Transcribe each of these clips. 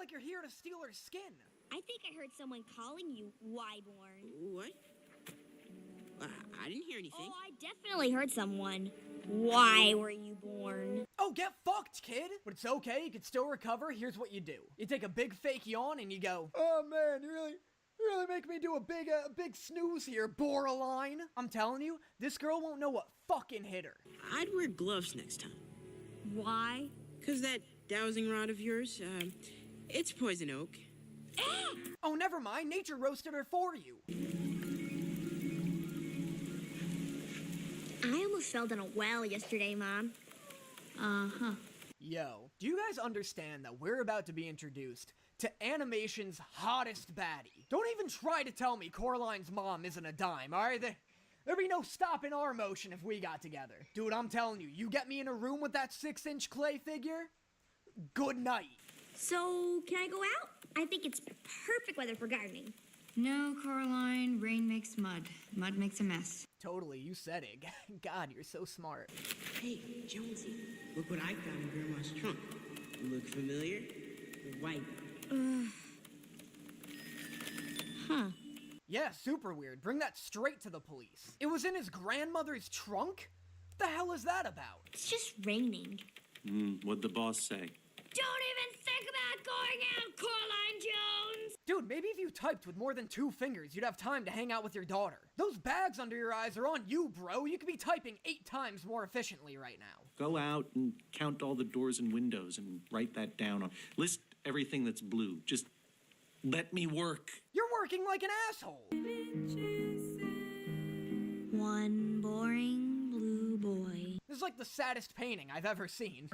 Like you're here to steal her skin. I think I heard someone calling you Wyborn. What? I didn't hear anything. Oh, I definitely heard someone. Why were you born? Oh, get fucked, kid! But it's okay, you can still recover. Here's what you do. You take a big fake yawn and you go, oh man, you really make me do a big snooze here, Boraline. I'm telling you, this girl won't know what fucking hit her. I'd wear gloves next time. Why? 'Cause that dowsing rod of yours, it's poison oak. Oh, never mind, nature roasted her for you. I almost fell down a well yesterday, Mom. Uh-huh. Yo, do you guys understand that we're about to be introduced to animation's hottest baddie? Don't even try to tell me Coraline's mom isn't a dime, alright? There'd be no stopping our motion if we got together. Dude, I'm telling you, you get me in a room with that 6-inch clay figure, good night. So, can I go out? I think it's perfect weather for gardening. No, Coraline, rain makes mud. Mud makes a mess. Totally, you said it. God, you're so smart. Hey, Jonesy, look what I found in Grandma's trunk. Look familiar? White. Huh. Yeah, super weird. Bring that straight to the police. It was in his grandmother's trunk? What the hell is that about? It's just raining. What'd the boss say? Don't even think about going out, Coraline Jones! Dude, maybe if you typed with more than 2 fingers, you'd have time to hang out with your daughter. Those bags under your eyes are on you, bro. You could be typing 8 times more efficiently right now. Go out and count all the doors and windows and write that down. List everything that's blue. Just let me work. You're working like an asshole. One boring blue boy. This is like the saddest painting I've ever seen.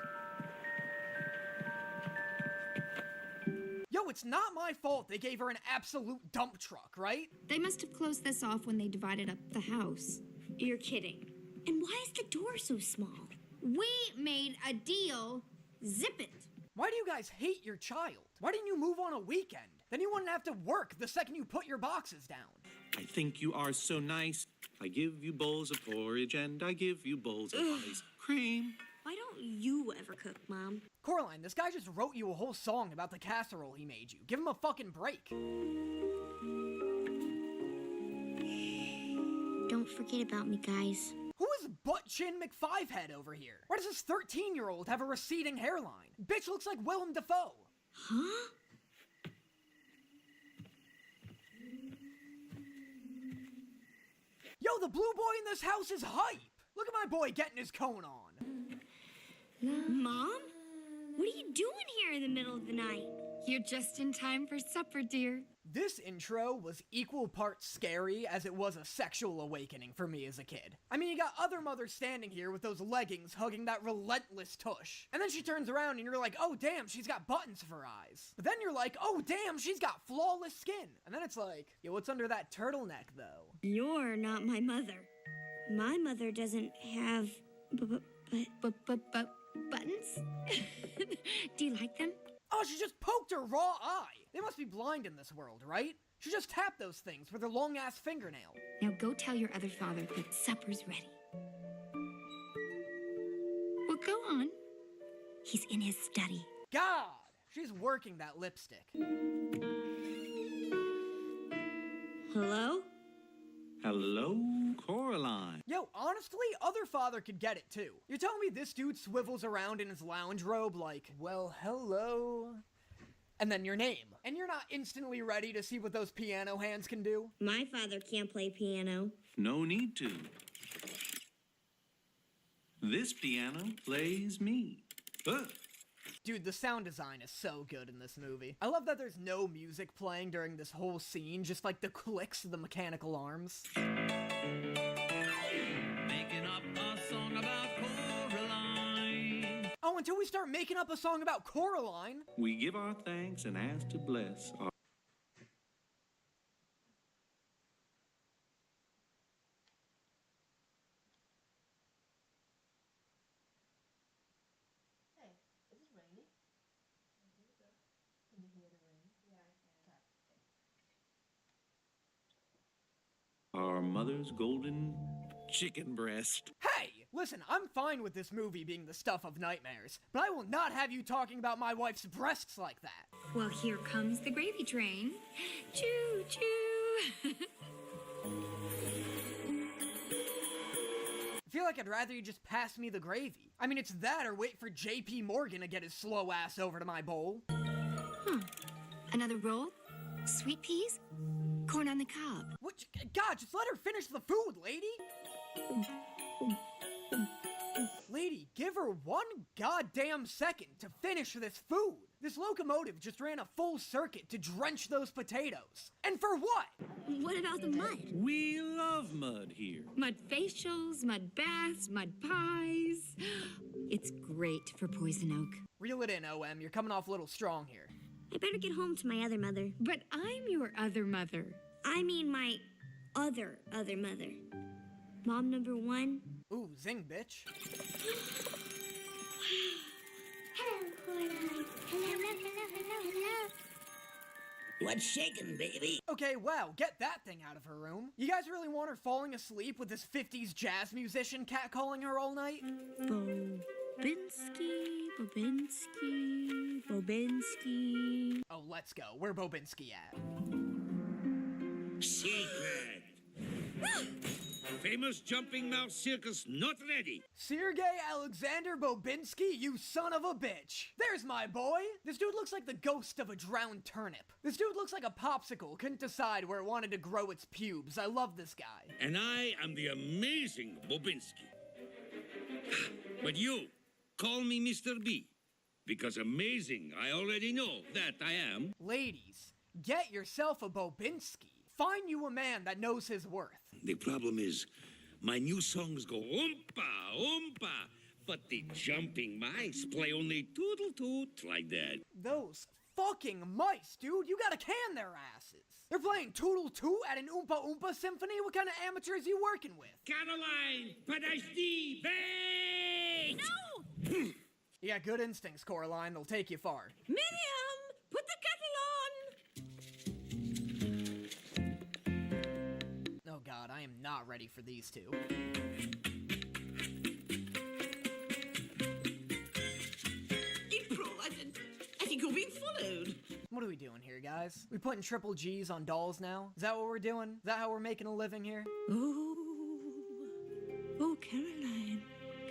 Yo, it's not my fault they gave her an absolute dump truck, right? They must have closed this off when they divided up the house. You're kidding. And why is the door so small? We made a deal. Zip it. Why do you guys hate your child? Why didn't you move on a weekend? Then you wouldn't have to work the second you put your boxes down. I think you are so nice. I give you bowls of porridge and I give you bowls of ice cream. Why don't you ever cook, Mom? Coraline, this guy just wrote you a whole song about the casserole he made you. Give him a fucking break. Don't forget about me, guys. Who is Butt-Chin McFivehead over here? Why does this 13-year-old have a receding hairline? Bitch looks like Willem Dafoe. Huh? Yo, the blue boy in this house is hype. Look at my boy getting his cone on. Mom? What are you doing here in the middle of the night? You're just in time for supper, dear. This intro was equal parts scary as it was a sexual awakening for me as a kid. I mean, you got other mothers standing here with those leggings hugging that relentless tush. And then she turns around and you're like, oh damn, she's got buttons for eyes. But then you're like, oh damn, she's got flawless skin. And then it's like, yo, what's under that turtleneck though? You're not my mother. My mother doesn't have Buttons? Do you like them? Oh, she just poked her raw eye. They must be blind in this world, right? She just tapped those things with her long-ass fingernail. Now go tell your other father that supper's ready. Well, go on. He's in his study. God, she's working that lipstick. Hello? Hello, Coraline. Yo, honestly, other father could get it too. You're telling me this dude swivels around in his lounge robe like, well, hello, and then your name. And you're not instantly ready to see what those piano hands can do? My father can't play piano. No need to. This piano plays me. Dude, the sound design is so good in this movie. I love that there's no music playing during this whole scene, just like the clicks of the mechanical arms. Making up a song about Coraline. Oh, until we start making up a song about Coraline. We give our thanks and ask to bless our... Our mother's golden chicken breast. Hey, listen, I'm fine with this movie being the stuff of nightmares, but I will not have you talking about my wife's breasts like that. Well, here comes the gravy train. Choo choo. I feel like I'd rather you just pass me the gravy. I mean, it's that or wait for JP Morgan to get his slow ass over to my bowl. Another roll? Sweet peas? Corn on the cob. What? God, just let her finish the food, lady! Lady, give her one goddamn second to finish this food. This locomotive just ran a full circuit to drench those potatoes. And for what? What about the mud? We love mud here. Mud facials, mud baths, mud pies. It's great for poison oak. Reel it in, OM. You're coming off a little strong here. I better get home to my other mother. But I'm your other mother. I mean my other mother. Mom number one. Ooh, zing, bitch. Hello, Coraline. Hello. What's shaking, baby? Okay, wow, get that thing out of her room. You guys really want her falling asleep with this 50s jazz musician catcalling her all night? Bobinski. Oh, let's go. Where Bobinski at? Secret. Famous jumping mouth circus not ready. Sergei Alexander Bobinski, you son of a bitch. There's my boy. This dude looks like the ghost of a drowned turnip. This dude looks like a popsicle, couldn't decide where it wanted to grow its pubes. I love this guy. And I am the amazing Bobinski. But you, call me Mr. B. Because amazing, I already know that I am. Ladies, get yourself a Bobinski. Find you a man that knows his worth. The problem is, my new songs go oompa, oompa, but the jumping mice play only toodle toot like that. Those fucking mice, dude. You gotta can their asses. They're playing Toodle Toot at an Oompa Oompa symphony? What kind of amateurs are you working with? Caroline, подожди, wait! No! You got good instincts, Coraline. They'll take you far. Miriam, put the Oh god, I am not ready for these two. April, I think you're being followed. What are we doing here, guys? We putting triple G's on dolls now? Is that what we're doing? Is that how we're making a living here? Oh, Caroline.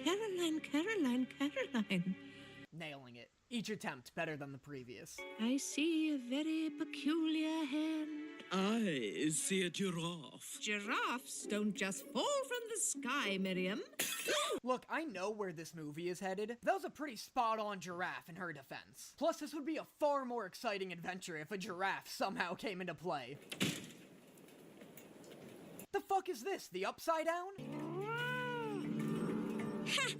Caroline. Nailing it. Each attempt better than the previous. I see a very peculiar hand. I see a giraffe. Giraffes don't just fall from the sky, Miriam. Look, I know where this movie is headed. That was a pretty spot-on giraffe in her defense. Plus, this would be a far more exciting adventure if a giraffe somehow came into play. The fuck is this? The Upside Down? Ha!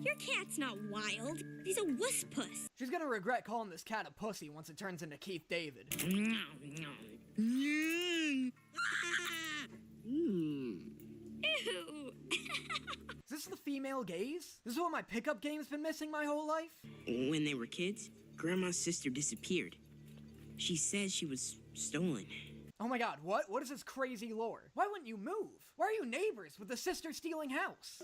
Your cat's not wild. He's a wuss puss. She's gonna regret calling this cat a pussy once it turns into Keith David. Ew. Is this the female gaze? This is what my pickup game's been missing my whole life? When they were kids, Grandma's sister disappeared. She says she was stolen. Oh my god, what? What is this crazy lore? Why wouldn't you move? Why are you neighbors with the sister-stealing house?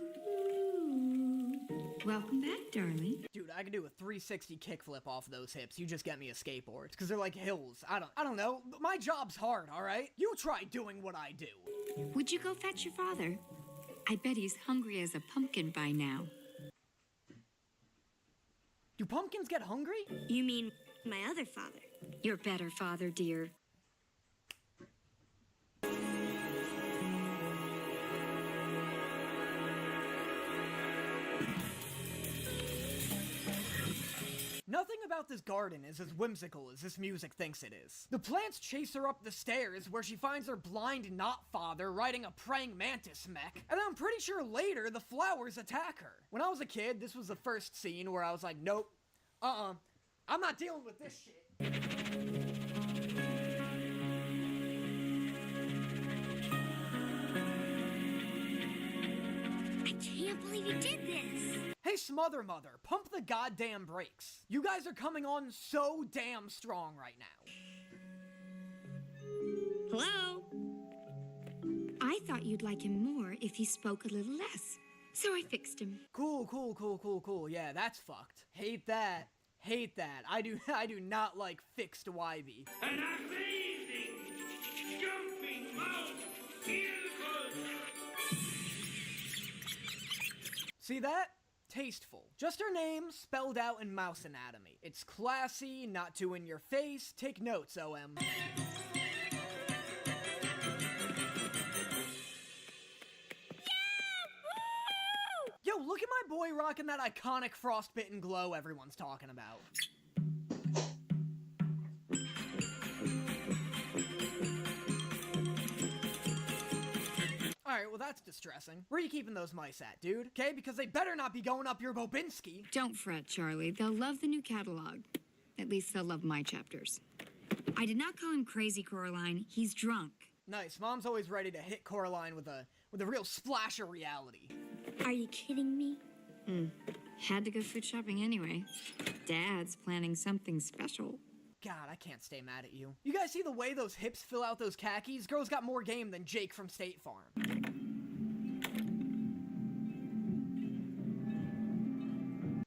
Welcome back, darling. Dude, I can do a 360 kickflip off those hips. You just get me a skateboard. Because they're like hills. I don't know. My job's hard, alright? You try doing what I do. Would you go fetch your father? I bet he's hungry as a pumpkin by now. Do pumpkins get hungry? You mean my other father? Your better father, dear. Nothing about this garden is as whimsical as this music thinks it is. The plants chase her up the stairs where she finds her blind not-father riding a praying mantis mech, and I'm pretty sure later the flowers attack her. When I was a kid, this was the first scene where I was like, nope, I'm not dealing with this shit. I can't believe you did this. Hey, Smother Mother, pump the goddamn brakes. You guys are coming on so damn strong right now. Hello? I thought you'd like him more if he spoke a little less. So I fixed him. Cool. Yeah, that's fucked. Hate that. Hate that. I do not like fixed Wybie. An amazing jumping mouse miracle! See that? Tasteful. Just her name spelled out in mouse anatomy. It's classy, not too in your face. Take notes, OM. Yo, look at my boy rocking that iconic frostbitten glow everyone's talking about. Alright, well that's distressing. Where are you keeping those mice at, dude? Okay, because they better not be going up your Bobinski. Don't fret, Charlie. They'll love the new catalog. At least they'll love my chapters. I did not call him crazy, Coraline. He's drunk. Nice. Mom's always ready to hit Coraline with a real splash of reality. Are you kidding me? Had to go food shopping anyway. Dad's planning something special. God, I can't stay mad at you. You guys see the way those hips fill out those khakis? Girl's got more game than Jake from State Farm.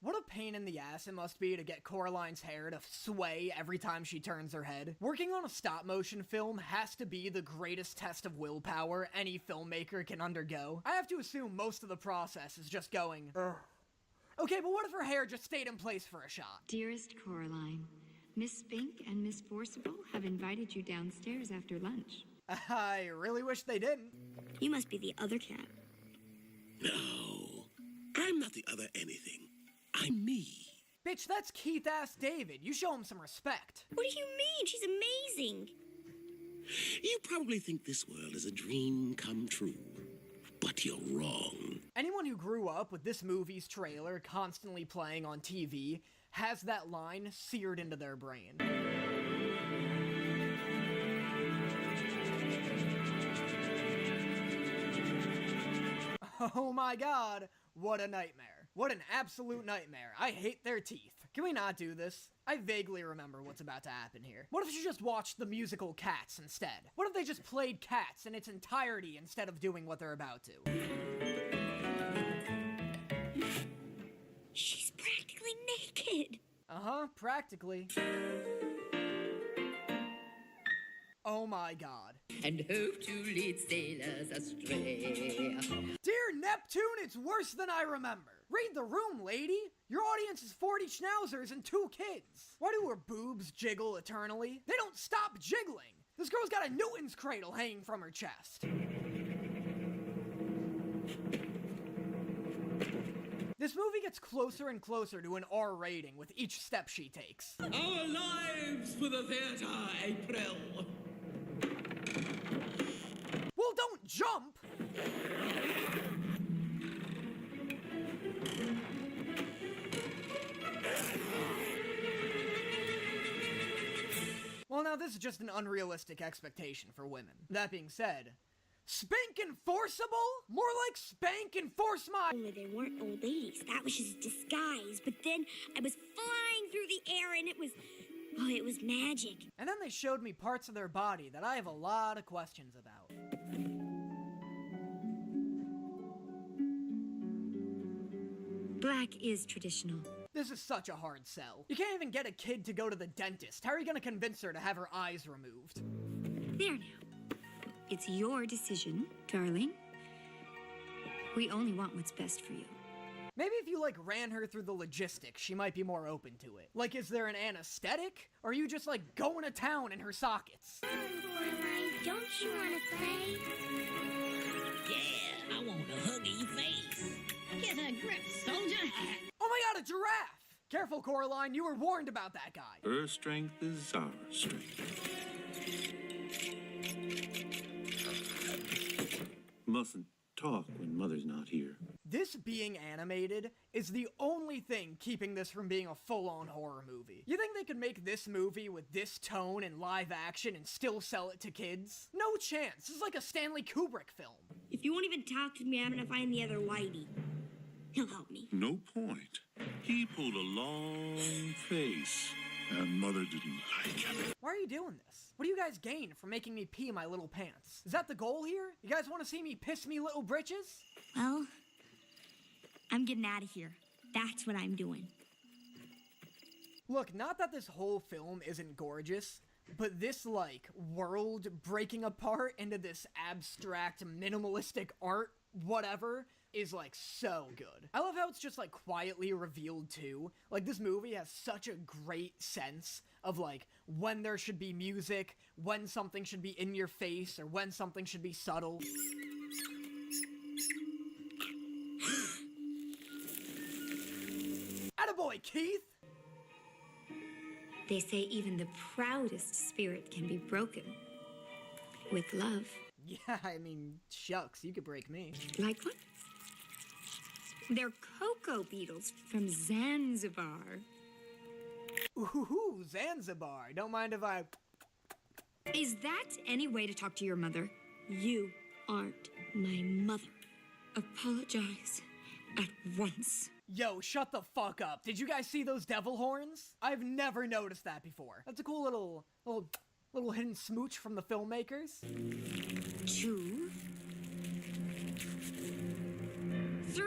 What a pain in the ass it must be to get Coraline's hair to sway every time she turns her head. Working on a stop-motion film has to be the greatest test of willpower any filmmaker can undergo. I have to assume most of the process is just going, ugh. Okay, but what if her hair just stayed in place for a shot? Dearest Coraline, Miss Spink and Miss Forcible have invited you downstairs after lunch. I really wish they didn't. You must be the other cat. No, I'm not the other anything. I'm me. Bitch, that's Keith-ass David. You show him some respect. What do you mean? She's amazing. You probably think this world is a dream come true, but you're wrong. Anyone who grew up with this movie's trailer constantly playing on TV has that line seared into their brain. Oh my god, what a nightmare. What an absolute nightmare. I hate their teeth. Can we not do this? I vaguely remember what's about to happen here. What if you just watched the musical Cats instead? What if they just played Cats in its entirety instead of doing what they're about to? She's practically naked. Uh-huh, practically. Oh my god. And hope to lead sailors astray. Dear Neptune, it's worse than I remember. Read the room, lady. Your audience is 40 schnauzers and 2 kids. Why do her boobs jiggle eternally? They don't stop jiggling. This girl's got a Newton's cradle hanging from her chest. This movie gets closer and closer to an R rating with each step she takes. Our lives for the theater, April. Well, don't jump! Well, now this is just an unrealistic expectation for women. That being said, spank enforceable? More like spank enforce my— Only they weren't old ladies. That was just a disguise. But then I was flying through the air and it was magic. And then they showed me parts of their body that I have a lot of questions about. Black is traditional. This is such a hard sell. You can't even get a kid to go to the dentist. How are you gonna convince her to have her eyes removed? There now. It's your decision, darling. We only want what's best for you. Maybe if you, like, ran her through the logistics, she might be more open to it. Like, is there an anesthetic? Or are you just, like, going to town in her sockets? Don't you want to play? Yeah, I want a hug in your face. Get a grip, soldier. Oh my god, a giraffe! Careful, Coraline, you were warned about that guy. Her strength is our strength. Mustn't talk when Mother's not here. This being animated is the only thing keeping this from being a full-on horror movie. You think they could make this movie with this tone and live action and still sell it to kids? No chance. This is like a Stanley Kubrick film. If you won't even talk to me, I'm gonna find the other Whitey. He'll help me. No point. He pulled a long face, and Mother didn't like it. Why are you doing this? What do you guys gain from making me pee my little pants? Is that the goal here? You guys want to see me piss me little britches? Well, I'm getting out of here. That's what I'm doing. Look, not that this whole film isn't gorgeous, but this, like, world breaking apart into this abstract, minimalistic art, whatever, is, like, so good. I love how it's just, like, quietly revealed, too. Like, this movie has such a great sense of, like, when there should be music, when something should be in your face, or when something should be subtle. Attaboy, Keith! They say even the proudest spirit can be broken. With love. Yeah, I mean, shucks, you could break me. Like what? They're cocoa beetles from Zanzibar. Ooh, Zanzibar. Don't mind if I... Is that any way to talk to your mother? You aren't my mother. Apologize at once. Yo, shut the fuck up. Did you guys see those devil horns? I've never noticed that before. That's a cool little hidden smooch from the filmmakers. 2, 3!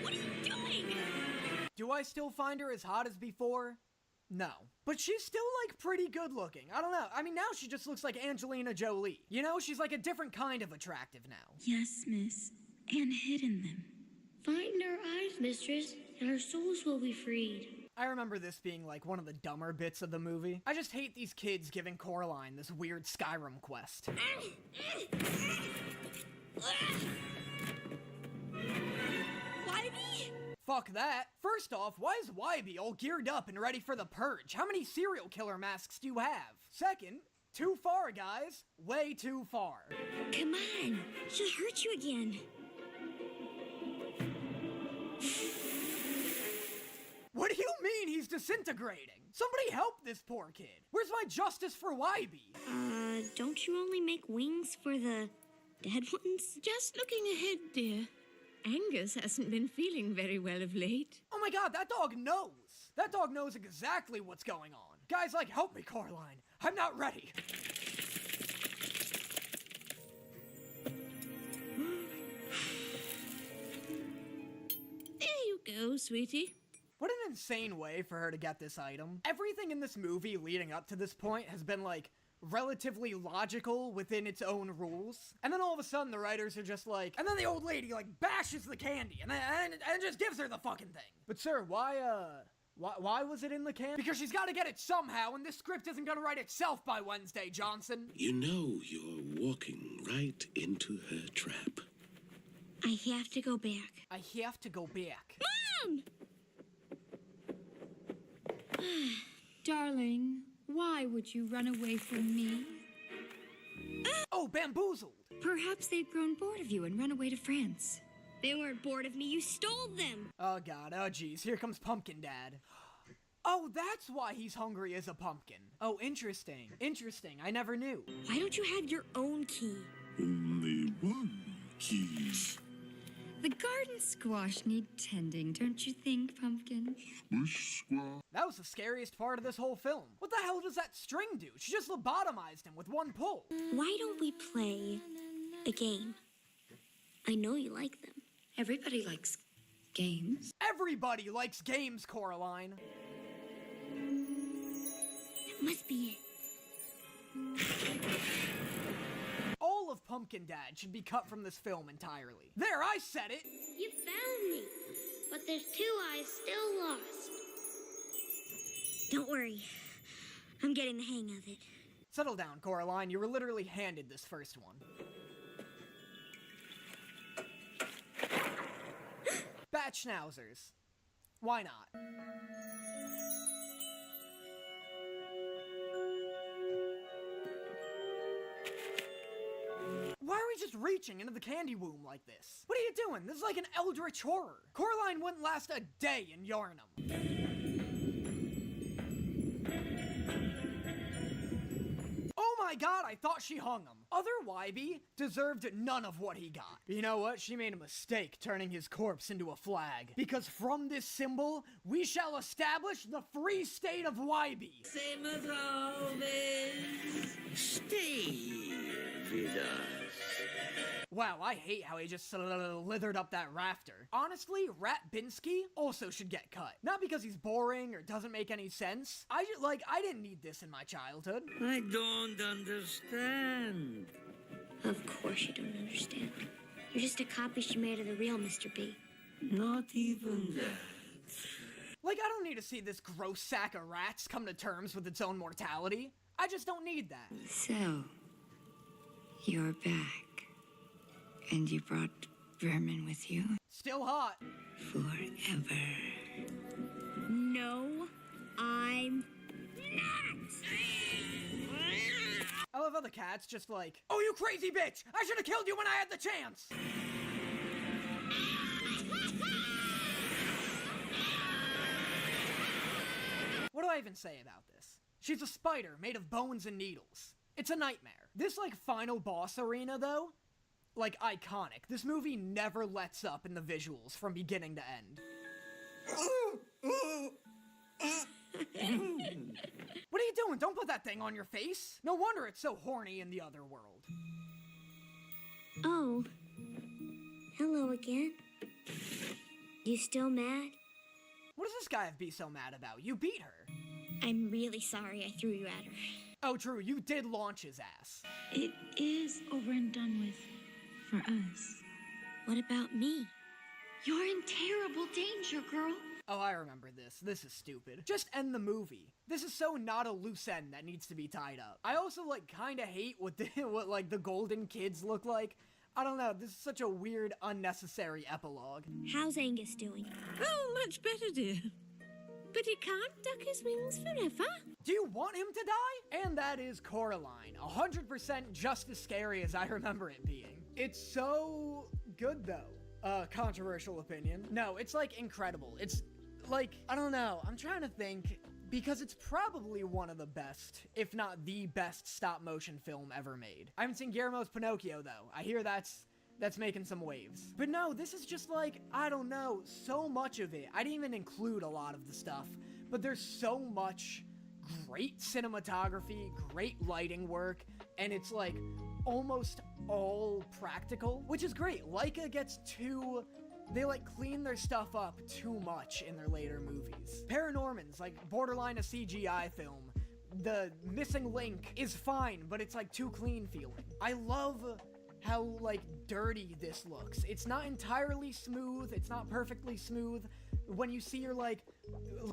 What are you doing? Do I still find her as hot as before? No. But she's still, like, pretty good looking. I don't know. I mean, now she just looks like Angelina Jolie. You know, she's like a different kind of attractive now. Yes, miss. And hidden them. Find our eyes, mistress, and our souls will be freed. I remember this being, like, one of the dumber bits of the movie. I just hate these kids giving Coraline this weird Skyrim quest. Wybie? Fuck that. First off, why is Wybie all geared up and ready for the purge? How many serial killer masks do you have? Second, too far, guys. Way too far. Come on. She'll hurt you again. What do you mean he's disintegrating? Somebody help this poor kid. Where's my justice for Wybie? Don't you only make wings for the dead ones? Just looking ahead, dear. Angus hasn't been feeling very well of late. Oh my god, that dog knows. That dog knows exactly what's going on. Guys, like, help me, Coraline. I'm not ready. There you go, sweetie. What an insane way for her to get this item. Everything in this movie leading up to this point has been, like, relatively logical within its own rules. And then all of a sudden the writers are just like, and then the old lady, like, bashes the candy and just gives her the fucking thing. But sir, why was it in the can? Because she's gotta get it somehow, and this script isn't gonna write itself by Wednesday, Johnson. You know you're walking right into her trap. I have to go back. I have to go back. Mom! Darling, why would you run away from me? Oh, bamboozled. Perhaps they've grown bored of you and run away to France. They weren't bored of me. You stole them. Oh god, oh geez, here comes Pumpkin Dad. Oh, that's why he's hungry as a pumpkin. Oh, interesting. Interesting, I never knew. Why don't you have your own key? Only one key. The garden squash need tending, don't you think, Pumpkin? Squish squash. That was the scariest part of this whole film. What the hell does that string do? She just lobotomized him with one pull. Why don't we play a game? I know you like them. Everybody likes games. Everybody likes games, Coraline. That must be it. All of Pumpkin Dad should be cut from this film entirely. There, I said it! You found me, but there's 2 eyes still lost. Don't worry, I'm getting the hang of it. Settle down, Coraline. You were literally handed this first one. Bat schnauzers. Why not? Why are we just reaching into the candy womb like this? What are you doing? This is like an eldritch horror. Coraline wouldn't last a day in Yarnum. Oh my god, I thought she hung him. Other Wybie deserved none of what he got. But you know what? She made a mistake turning his corpse into a flag. Because from this symbol, we shall establish the free state of Wybie. Say, mevrouw, stay with us. Wow, I hate how he just slithered up that rafter. Honestly, Rat Binsky also should get cut. Not because he's boring or doesn't make any sense. I didn't need this in my childhood. I don't understand. Of course you don't understand. You're just a copy she made of the real Mr. B. Not even that. Like, I don't need to see this gross sack of rats come to terms with its own mortality. I just don't need that. So, you're back. And you brought Vermin with you? Still hot. Forever. No, I'm not. I love other cats just like, oh, you crazy bitch! I should have killed you when I had the chance! What do I even say about this? She's a spider made of bones and needles. It's a nightmare. This, like, final boss arena, though, like, iconic. This movie never lets up in the visuals from beginning to end. What are you doing? Don't put that thing on your face. No wonder it's so horny in the other world. Oh. Hello again. You still mad? What does this guy have to be so mad about? You beat her. I'm really sorry I threw you at her. Oh, true. You did launch his ass. It is over and done with for us. What about me? You're in terrible danger, girl. Oh, I remember this. This is stupid. Just end the movie. This is so not a loose end that needs to be tied up. I also, like, kinda hate what the golden kids look like. I don't know, this is such a weird, unnecessary epilogue. How's Angus doing? Oh, much better, dear. But he can't duck his wings forever. Do you want him to die? And that is Coraline. 100% just as scary as I remember it being. It's so good, though. Controversial opinion. No, it's, like, incredible. It's, like, I don't know. I'm trying to think, because it's probably one of the best, if not the best, stop-motion film ever made. I haven't seen Guillermo's Pinocchio, though. I hear that's making some waves. But no, this is just like, I don't know, so much of it. I didn't even include a lot of the stuff, but there's so much great cinematography, great lighting work, and it's like almost all practical, which is great. Leica gets they like clean their stuff up too much in their later movies. Paranorman's like borderline a CGI film. The missing link is fine, but it's like too clean feeling. I love how, like, dirty this looks. It's not entirely smooth, it's not perfectly smooth. When you see her, like,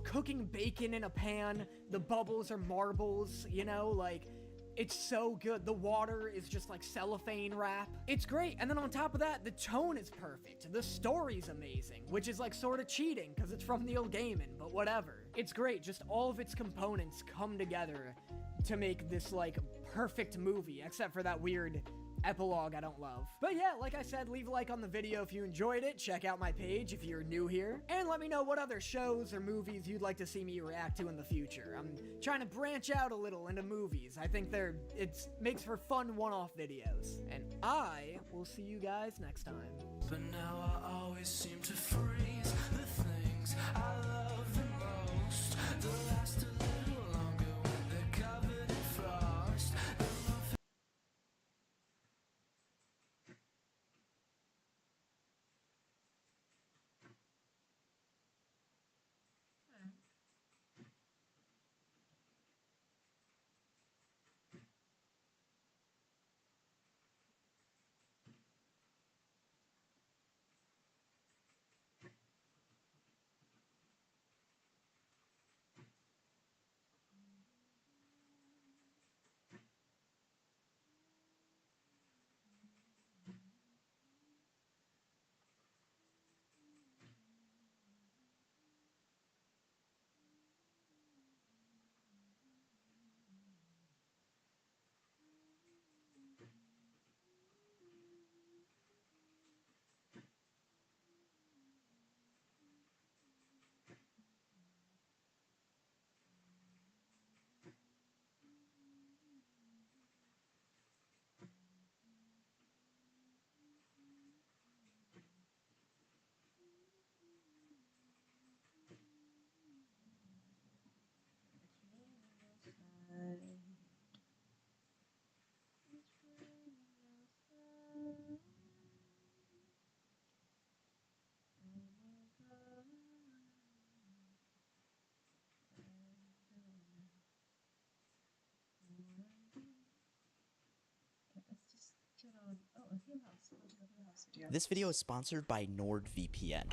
cooking bacon in a pan, the bubbles are marbles, you know, like, it's so good. The water is just like cellophane wrap. It's great. And then on top of that, the tone is perfect. The story's amazing, which is like sort of cheating because it's from Neil Gaiman, but whatever. It's great. Just all of its components come together to make this like perfect movie, except for that weird epilogue I don't love. But yeah, like I said, leave a like on the video if you enjoyed it, check out my page if you're new here, and let me know what other shows or movies you'd like to see me react to in the future. I'm trying to branch out a little into movies. I think it makes for fun one-off videos. And I will see you guys next time. But now I always seem to freeze the things I love the most. The last a little longer when they're covered in frost. This video is sponsored by NordVPN.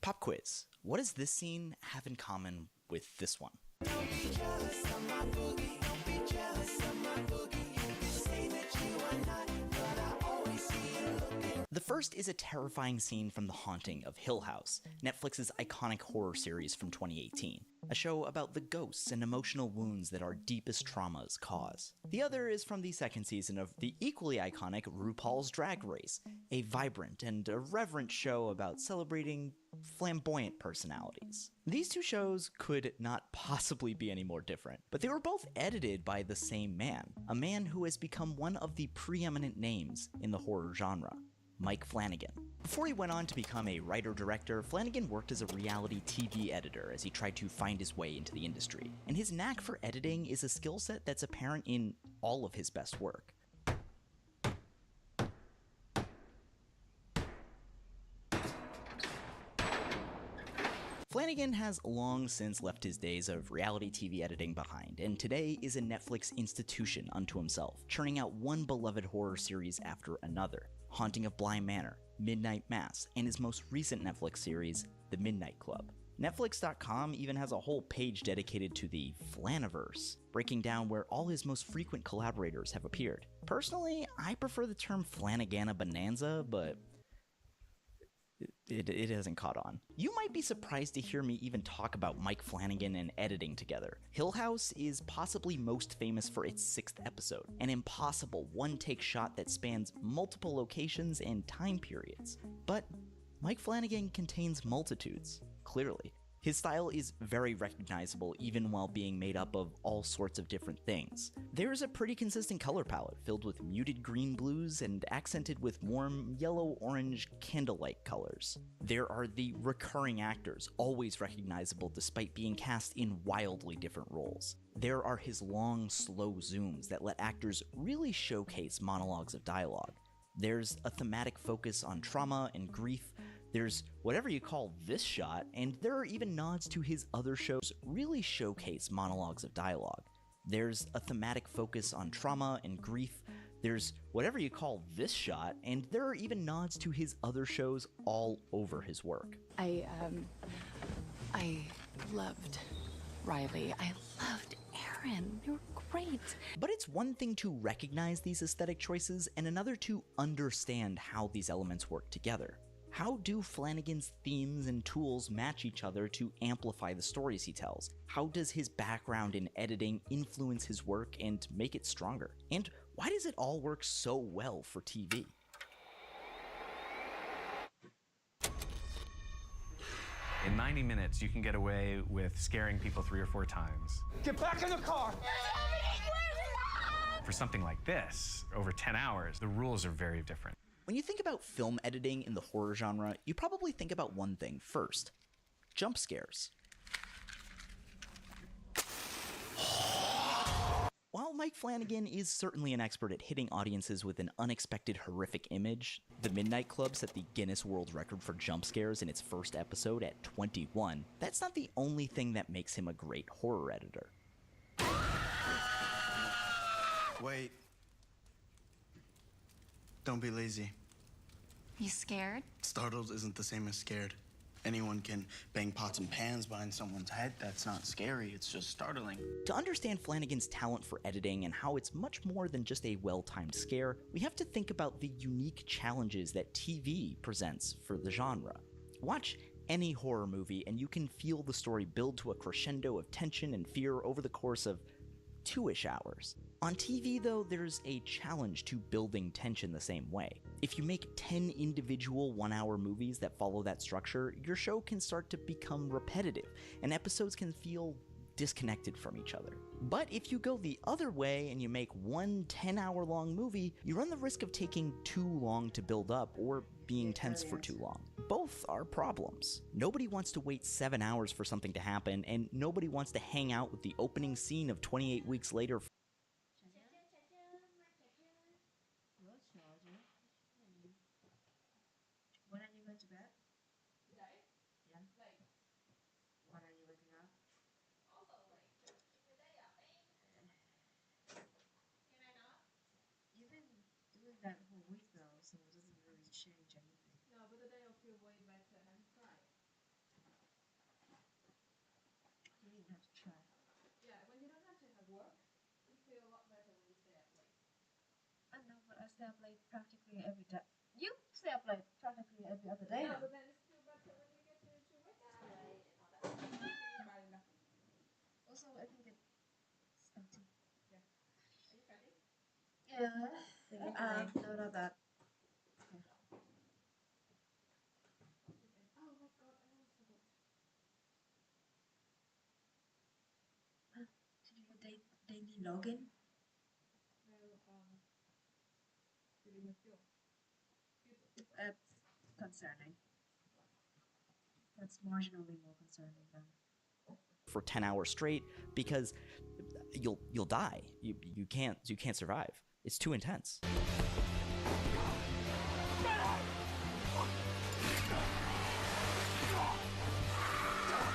Pop quiz. What does this scene have in common with this one? The first is a terrifying scene from The Haunting of Hill House, Netflix's iconic horror series from 2018, a show about the ghosts and emotional wounds that our deepest traumas cause. The other is from the second season of the equally iconic RuPaul's Drag Race, a vibrant and irreverent show about celebrating flamboyant personalities. These two shows could not possibly be any more different, but they were both edited by the same man, a man who has become one of the preeminent names in the horror genre, Mike Flanagan. Before he went on to become a writer-director, Flanagan worked as a reality TV editor as he tried to find his way into the industry. And his knack for editing is a skill set that's apparent in all of his best work. Flanagan has long since left his days of reality TV editing behind, and today is a Netflix institution unto himself, churning out one beloved horror series after another. Haunting of Bly Manor, Midnight Mass, and his most recent Netflix series, The Midnight Club. Netflix.com even has a whole page dedicated to the Flaniverse, breaking down where all his most frequent collaborators have appeared. Personally, I prefer the term Flanagana Bonanza, but it hasn't caught on. You might be surprised to hear me even talk about Mike Flanagan and editing together. Hill House is possibly most famous for its 6th episode, an impossible one-take shot that spans multiple locations and time periods. But Mike Flanagan contains multitudes, clearly. His style is very recognizable even while being made up of all sorts of different things. There's a pretty consistent color palette filled with muted green blues and accented with warm yellow-orange candlelight colors. There are the recurring actors, always recognizable despite being cast in wildly different roles. There are his long, slow zooms that let actors really showcase monologues of dialogue. There's a thematic focus on trauma and grief. There's whatever you call this shot, and there are even nods to his other shows really showcase monologues of dialogue. There's a thematic focus on trauma and grief. There's whatever you call this shot, and there are even nods to his other shows all over his work. I loved Riley. I loved Aaron. They were great. But it's one thing to recognize these aesthetic choices and another to understand how these elements work together. How do Flanagan's themes and tools match each other to amplify the stories he tells? How does his background in editing influence his work and make it stronger? And why does it all work so well for TV? In 90 minutes, you can get away with scaring people 3 or 4 times. Get back in the car! For something like this, over 10 hours, the rules are very different. When you think about film editing in the horror genre, you probably think about one thing first: jump scares. While Mike Flanagan is certainly an expert at hitting audiences with an unexpected horrific image, The Midnight Club set the Guinness World Record for jump scares in its first episode at 21. That's not the only thing that makes him a great horror editor. Wait. Don't be lazy. You scared? Startled isn't the same as scared. Anyone can bang pots and pans behind someone's head. That's not scary, it's just startling. To understand Flanagan's talent for editing and how it's much more than just a well-timed scare, we have to think about the unique challenges that TV presents for the genre. Watch any horror movie and you can feel the story build to a crescendo of tension and fear over the course of 2-ish hours. On TV, though, there's a challenge to building tension the same way. If you make 10 individual 1-hour movies that follow that structure, your show can start to become repetitive, and episodes can feel disconnected from each other. But if you go the other way and you make one 10-hour-long movie, you run the risk of taking too long to build up or being tense for too long. Both are problems. Nobody wants to wait 7 hours for something to happen, and nobody wants to hang out with the opening scene of 28 weeks later. When are you going to bed? Today? Yeah. Late. When are you waking up? Also late. Today, I think. Can I not? You've been doing that whole week though, so it doesn't really change anything. No, but today I'll feel way better and try. You didn't have to try. Yeah, when you don't have to have work, you feel a lot better when you stay up late. I know, but I stay up late practically every day. You stay up late practically every other day. Yeah, but then it's still better when you get to wake up late and all that. Also, I think it's empty. Yeah. Are you ready? Yeah. No, not that. Yeah. Oh my god, I almost forgot. Did you have daily login? Well, did you have your YouTube? That's concerning. That's marginally more concerning than. For 10 hours straight, because you'll die. You can't survive. It's too intense.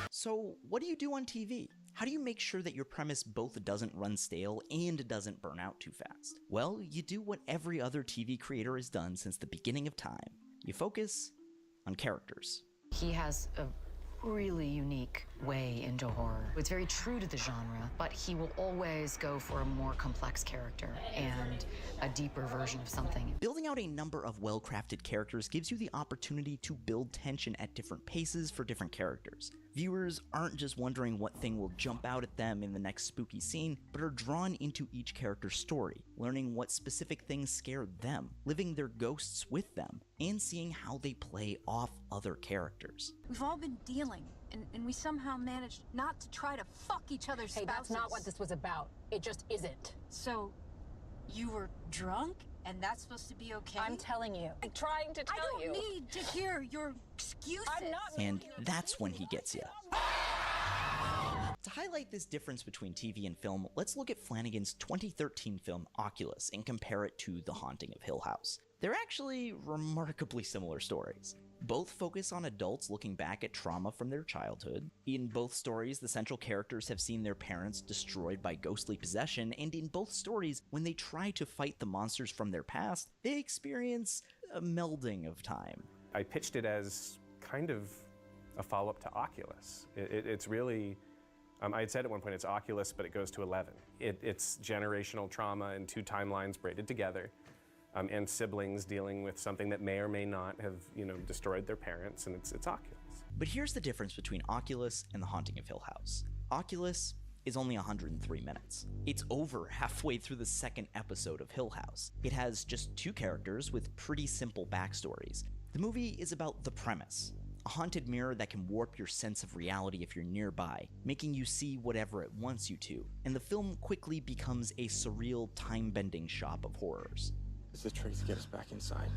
So what do you do on TV? How do you make sure that your premise both doesn't run stale and doesn't burn out too fast? Well, you do what every other TV creator has done since the beginning of time. You focus on characters. He has a really unique way into horror. It's very true to the genre, but he will always go for a more complex character and a deeper version of something. Building out a number of well-crafted characters gives you the opportunity to build tension at different paces for different characters. Viewers aren't just wondering what thing will jump out at them in the next spooky scene, but are drawn into each character's story, learning what specific things scared them, living their ghosts with them, and seeing how they play off other characters. We've all been dealing, and we somehow managed not to try to fuck each other's spouses. Hey, that's not what this was about. It just isn't. So, you were drunk, and that's supposed to be okay? I'm telling you. I'm trying to tell you. I don't need to hear your excuses. I'm not. And that's when he gets you. To highlight this difference between TV and film, let's look at Flanagan's 2013 film Oculus and compare it to The Haunting of Hill House. They're actually remarkably similar stories. Both focus on adults looking back at trauma from their childhood. In both stories, the central characters have seen their parents destroyed by ghostly possession, and in both stories, when they try to fight the monsters from their past, they experience a melding of time. I pitched it as kind of a follow-up to Oculus. It's really, I had said at one point it's Oculus, but it goes to 11. It's generational trauma and two timelines braided together. And siblings dealing with something that may or may not have, destroyed their parents, and it's Oculus. But here's the difference between Oculus and The Haunting of Hill House. Oculus is only 103 minutes. It's over halfway through the second episode of Hill House. It has just two characters with pretty simple backstories. The movie is about the premise. A haunted mirror that can warp your sense of reality if you're nearby, making you see whatever it wants you to. And the film quickly becomes a surreal, time-bending shop of horrors. This is a trick to get us back inside.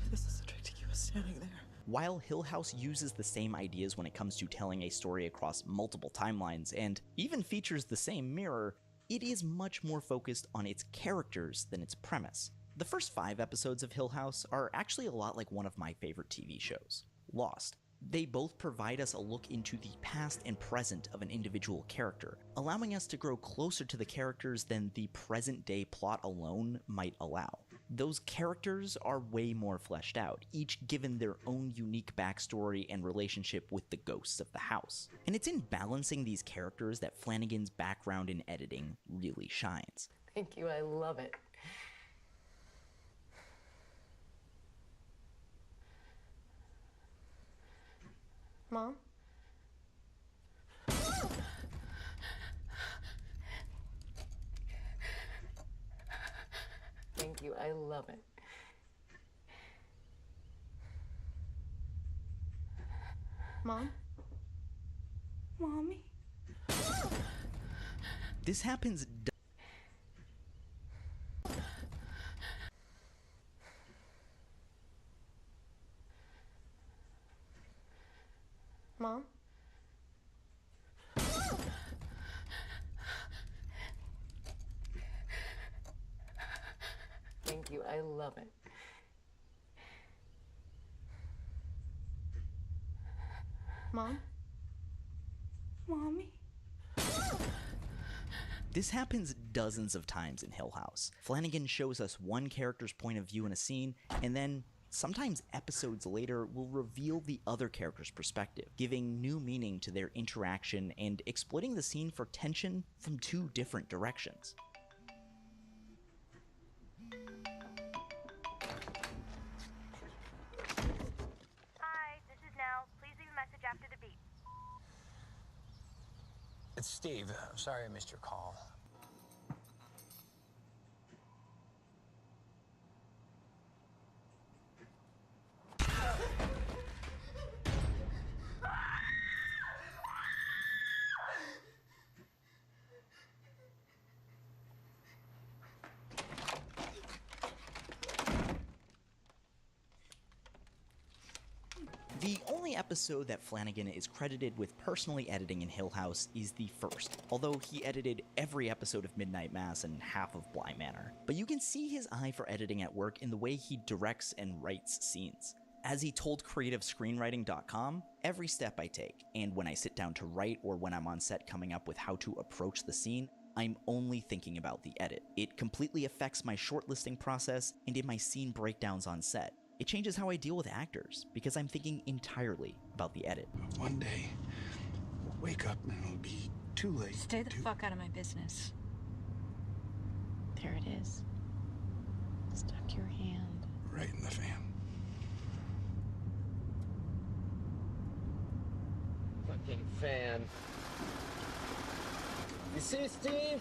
This is a trick to keep us standing there. While Hill House uses the same ideas when it comes to telling a story across multiple timelines, and even features the same mirror, it is much more focused on its characters than its premise. The first 5 episodes of Hill House are actually a lot like one of my favorite TV shows, Lost. They both provide us a look into the past and present of an individual character, allowing us to grow closer to the characters than the present-day plot alone might allow. Those characters are way more fleshed out, each given their own unique backstory and relationship with the ghosts of the house. And it's in balancing these characters that Flanagan's background in editing really shines. Thank you, I love it. Mom? Thank you, I love it. Mom? Mommy? This happens Mom? Thank you. I love it. Mom? Mommy? This happens dozens of times in Hill House. Flanagan shows us one character's point of view in a scene, and then sometimes episodes later will reveal the other character's perspective, giving new meaning to their interaction and exploiting the scene for tension from two different directions. Hi, this is Nell. Please leave a message after the beep. It's Steve. I'm sorry I missed your call. The only episode that Flanagan is credited with personally editing in Hill House is the first, although he edited every episode of Midnight Mass and half of Bly Manor. But you can see his eye for editing at work in the way he directs and writes scenes. As he told creativescreenwriting.com, every step I take, and when I sit down to write or when I'm on set coming up with how to approach the scene, I'm only thinking about the edit. It completely affects my shortlisting process and in my scene breakdowns on set. It changes how I deal with actors, because I'm thinking entirely about the edit. One day, we'll wake up and it'll be too late. Stay the fuck out of my business. There it is. Stuck your hand. Right in the fan. Fucking fan. You see, Steve?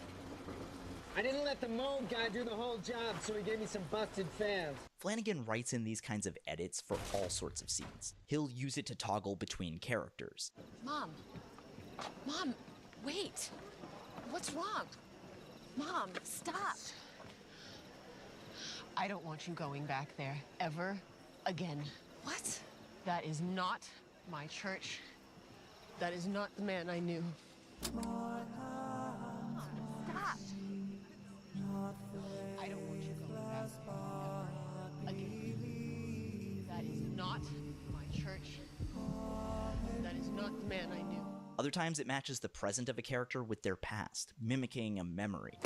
I didn't let the mold guy do the whole job, so he gave me some busted fans. Flanagan writes in these kinds of edits for all sorts of scenes. He'll use it to toggle between characters. Mom. Mom, wait. What's wrong? Mom, stop. I don't want you going back there ever again. What? That is not my church. That is not the man I knew. Stop. I don't want you going back there ever again. That is not my church. That is not the man I knew. Other times it matches the present of a character with their past, mimicking a memory.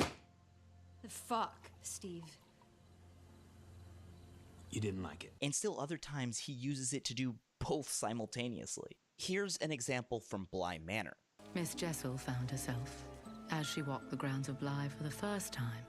The fuck, Steve? You didn't like it. And still other times he uses it to do both simultaneously. Here's an example from Bly Manor. Miss Jessel found herself as she walked the grounds of Bly for the first time,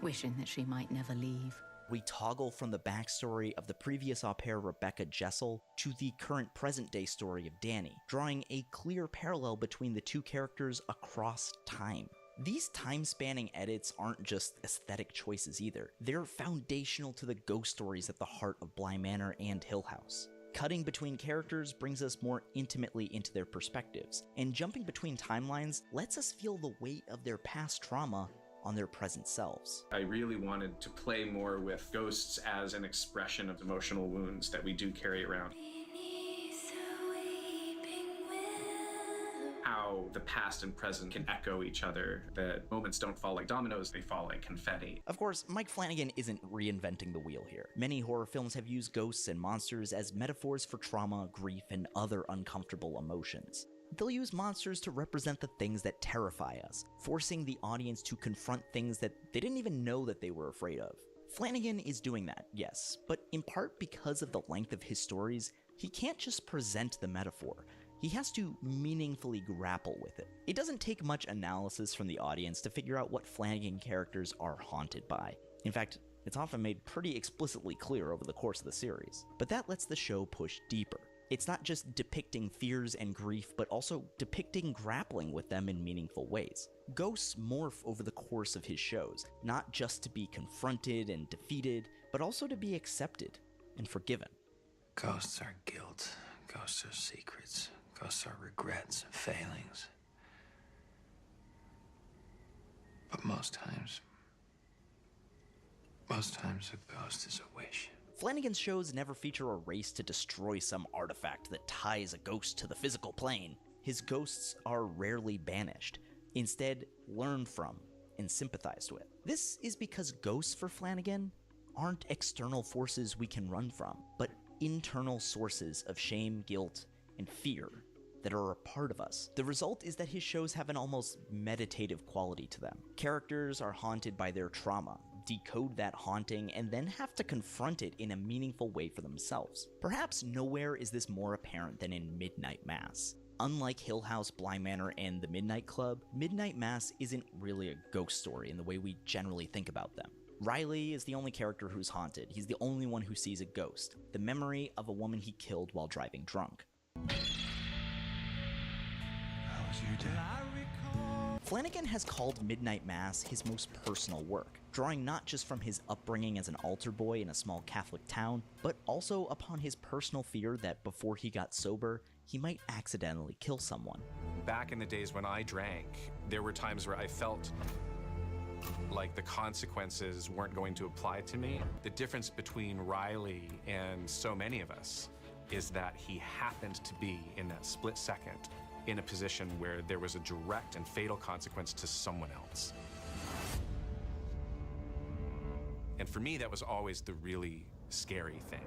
wishing that she might never leave. We toggle from the backstory of the previous au pair Rebecca Jessel to the current present-day story of Danny, drawing a clear parallel between the two characters across time. These time-spanning edits aren't just aesthetic choices either. They're foundational to the ghost stories at the heart of Bly Manor and Hill House. Cutting between characters brings us more intimately into their perspectives, and jumping between timelines lets us feel the weight of their past trauma on their present selves. I really wanted to play more with ghosts as an expression of emotional wounds that we do carry around. How the past and present can echo each other. The moments don't fall like dominoes, they fall like confetti. Of course, Mike Flanagan isn't reinventing the wheel here. Many horror films have used ghosts and monsters as metaphors for trauma, grief, and other uncomfortable emotions. They'll use monsters to represent the things that terrify us, forcing the audience to confront things that they didn't even know that they were afraid of. Flanagan is doing that, yes, but in part because of the length of his stories, he can't just present the metaphor. He has to meaningfully grapple with it. It doesn't take much analysis from the audience to figure out what Flanagan characters are haunted by. In fact, it's often made pretty explicitly clear over the course of the series. But that lets the show push deeper. It's not just depicting fears and grief, but also depicting grappling with them in meaningful ways. Ghosts morph over the course of his shows, not just to be confronted and defeated, but also to be accepted and forgiven. Ghosts are guilt. Ghosts are secrets. Ghosts are regrets and failings. Most times. Most times a ghost is a wish. Flanagan's shows never feature a race to destroy some artifact that ties a ghost to the physical plane. His ghosts are rarely banished, instead learned from and sympathized with. This is because ghosts for Flanagan aren't external forces we can run from, but internal sources of shame, guilt, and fear that are a part of us. The result is that his shows have an almost meditative quality to them. Characters are haunted by their trauma, decode that haunting, and then have to confront it in a meaningful way for themselves. Perhaps nowhere is this more apparent than in Midnight Mass. Unlike Hill House, Bly Manor, and The Midnight Club, Midnight Mass isn't really a ghost story in the way we generally think about them. Riley is the only character who's haunted. He's the only one who sees a ghost, the memory of a woman he killed while driving drunk. How was your day? Flanagan has called Midnight Mass his most personal work, drawing not just from his upbringing as an altar boy in a small Catholic town, but also upon his personal fear that before he got sober, he might accidentally kill someone. Back in the days when I drank, there were times where I felt like the consequences weren't going to apply to me. The difference between Riley and so many of us is that he happened to be in that split second in a position where there was a direct and fatal consequence to someone else. And for me, that was always the really scary thing.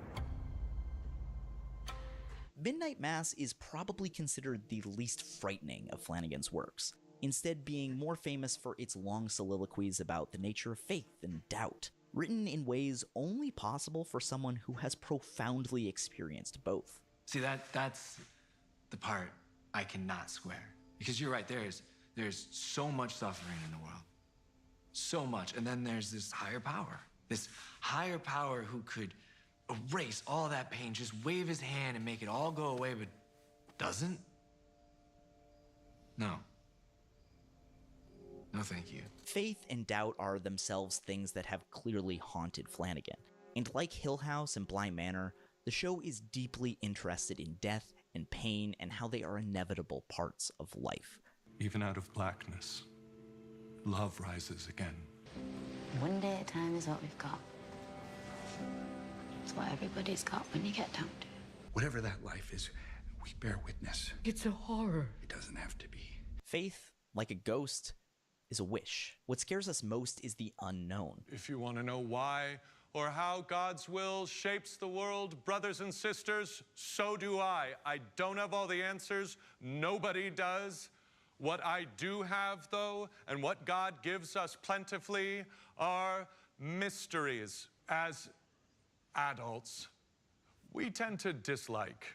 Midnight Mass is probably considered the least frightening of Flanagan's works, instead being more famous for its long soliloquies about the nature of faith and doubt, written in ways only possible for someone who has profoundly experienced both. See, that's the part I cannot square. Because you're right, there's so much suffering in the world. So much. And then there's this higher power. This higher power who could erase all that pain, just wave his hand and make it all go away, but doesn't? No. No, thank you. Faith and doubt are themselves things that have clearly haunted Flanagan. And like Hill House and Bly Manor, the show is deeply interested in death and pain and how they are inevitable parts of life. Even out of blackness, love rises again. One day at a time is what we've got. It's what everybody's got when you get down to it. Whatever that life is, we bear witness. It's a horror. It doesn't have to be. Faith, like a ghost, is a wish. What scares us most is the unknown. If you want to know why or how God's will shapes the world, brothers and sisters, so do I. I don't have all the answers. Nobody does. What I do have, though, and what God gives us plentifully are mysteries. As adults, we tend to dislike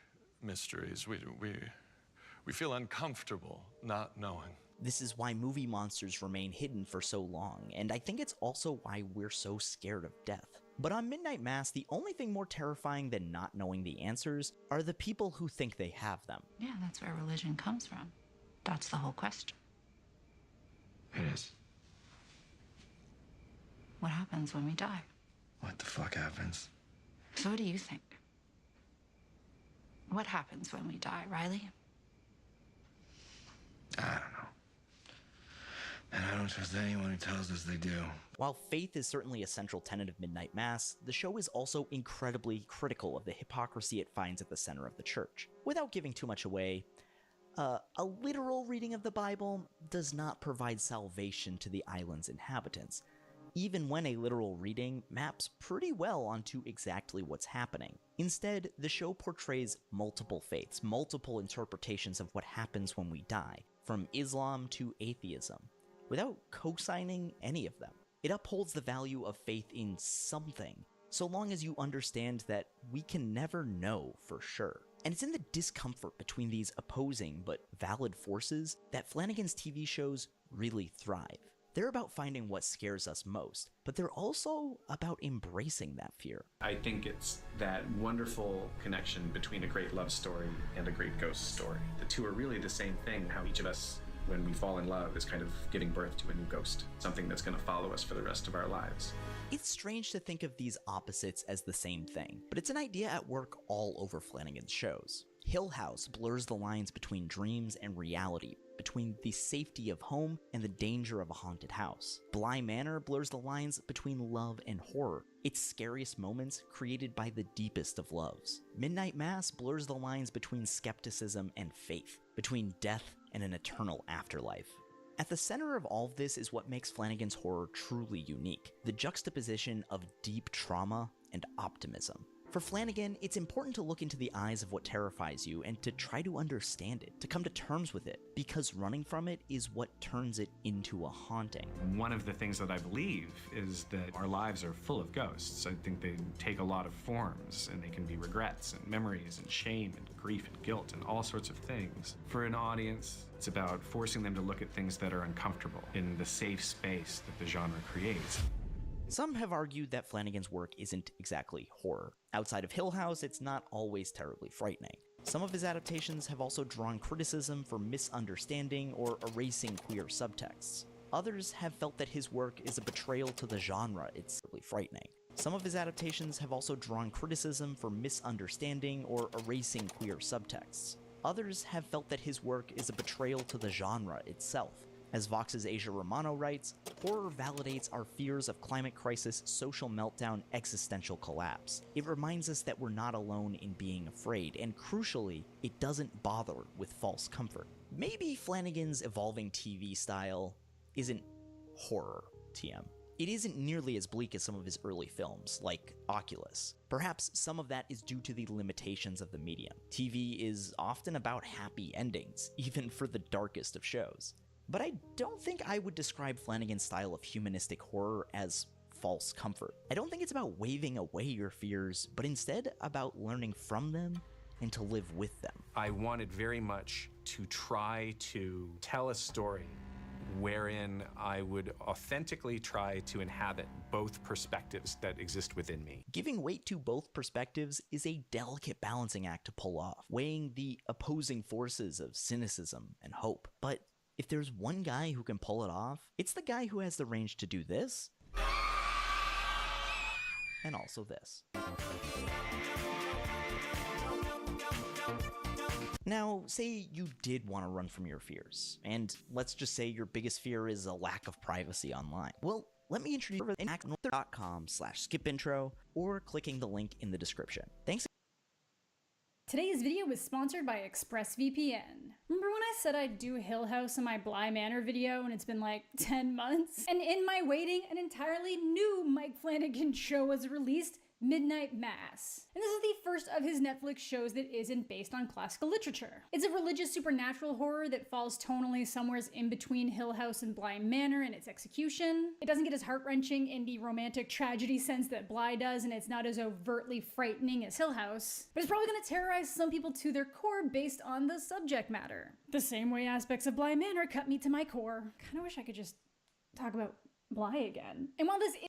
mysteries. We feel uncomfortable not knowing. This is why movie monsters remain hidden for so long, and I think it's also why we're so scared of death. But on Midnight Mass, the only thing more terrifying than not knowing the answers are the people who think they have them. Yeah, that's where religion comes from. That's the whole question. It is. What happens when we die? What the fuck happens? So what do you think? What happens when we die, Riley? I don't know. And I don't trust anyone who tells us they do. While faith is certainly a central tenet of Midnight Mass, the show is also incredibly critical of the hypocrisy it finds at the center of the church. Without giving too much away, a literal reading of the Bible does not provide salvation to the island's inhabitants, even when a literal reading maps pretty well onto exactly what's happening. Instead, the show portrays multiple faiths, multiple interpretations of what happens when we die, from Islam to atheism, without co-signing any of them. It upholds the value of faith in something, so long as you understand that we can never know for sure. And it's in the discomfort between these opposing but valid forces that Flanagan's TV shows really thrive. They're about finding what scares us most, but they're also about embracing that fear. I think it's that wonderful connection between a great love story and a great ghost story. The two are really the same thing, how each of us, when we fall in love, is kind of giving birth to a new ghost, something that's going to follow us for the rest of our lives. It's strange to think of these opposites as the same thing, but it's an idea at work all over Flanagan's shows. Hill House blurs the lines between dreams and reality, between the safety of home and the danger of a haunted house. Bly Manor blurs the lines between love and horror, its scariest moments created by the deepest of loves. Midnight Mass blurs the lines between skepticism and faith, between death and an eternal afterlife. At the center of all of this is what makes Flanagan's horror truly unique, the juxtaposition of deep trauma and optimism. For Flanagan, it's important to look into the eyes of what terrifies you and to try to understand it, to come to terms with it, because running from it is what turns it into a haunting. One of the things that I believe is that our lives are full of ghosts. I think they take a lot of forms, and they can be regrets and memories and shame and grief and guilt and all sorts of things. For an audience, it's about forcing them to look at things that are uncomfortable in the safe space that the genre creates. Some have argued that Flanagan's work isn't exactly horror. Outside of Hill House, it's not always terribly frightening. Some of his adaptations have also drawn criticism for misunderstanding or erasing queer subtexts. Others have felt that his work is a betrayal to the genre it's terribly frightening. Some of his adaptations have also drawn criticism for misunderstanding or erasing queer subtexts. Others have felt that his work is a betrayal to the genre itself. As Vox's Asia Romano writes, horror validates our fears of climate crisis, social meltdown, existential collapse. It reminds us that we're not alone in being afraid, and crucially, it doesn't bother with false comfort. Maybe Flanagan's evolving TV style isn't horror, TM. It isn't nearly as bleak as some of his early films, like Oculus. Perhaps some of that is due to the limitations of the medium. TV is often about happy endings, even for the darkest of shows. But I don't think I would describe Flanagan's style of humanistic horror as false comfort. I don't think it's about waving away your fears, but instead about learning from them and to live with them. I wanted very much to try to tell a story wherein I would authentically try to inhabit both perspectives that exist within me. Giving weight to both perspectives is a delicate balancing act to pull off, weighing the opposing forces of cynicism and hope. But if there's one guy who can pull it off, it's the guy who has the range to do this, and also this. Now, say you did want to run from your fears, and let's just say your biggest fear is a lack of privacy online. Well, let me introduce you to actnorth.com/skipintro or clicking the link in the description. Thanks. Today's video was sponsored by ExpressVPN. Remember when I said I'd do Hill House in my Bly Manor video and it's been like 10 months? And in my waiting, an entirely new Mike Flanagan show was released, Midnight Mass. And this is the first of his Netflix shows that isn't based on classical literature. It's a religious supernatural horror that falls tonally somewhere in between Hill House and Bly Manor in its execution. It doesn't get as heart-wrenching in the romantic tragedy sense that Bly does, and it's not as overtly frightening as Hill House. But it's probably gonna terrorize some people to their core based on the subject matter. The same way aspects of Bly Manor cut me to my core. Kinda wish I could just talk about Bly again. And while this is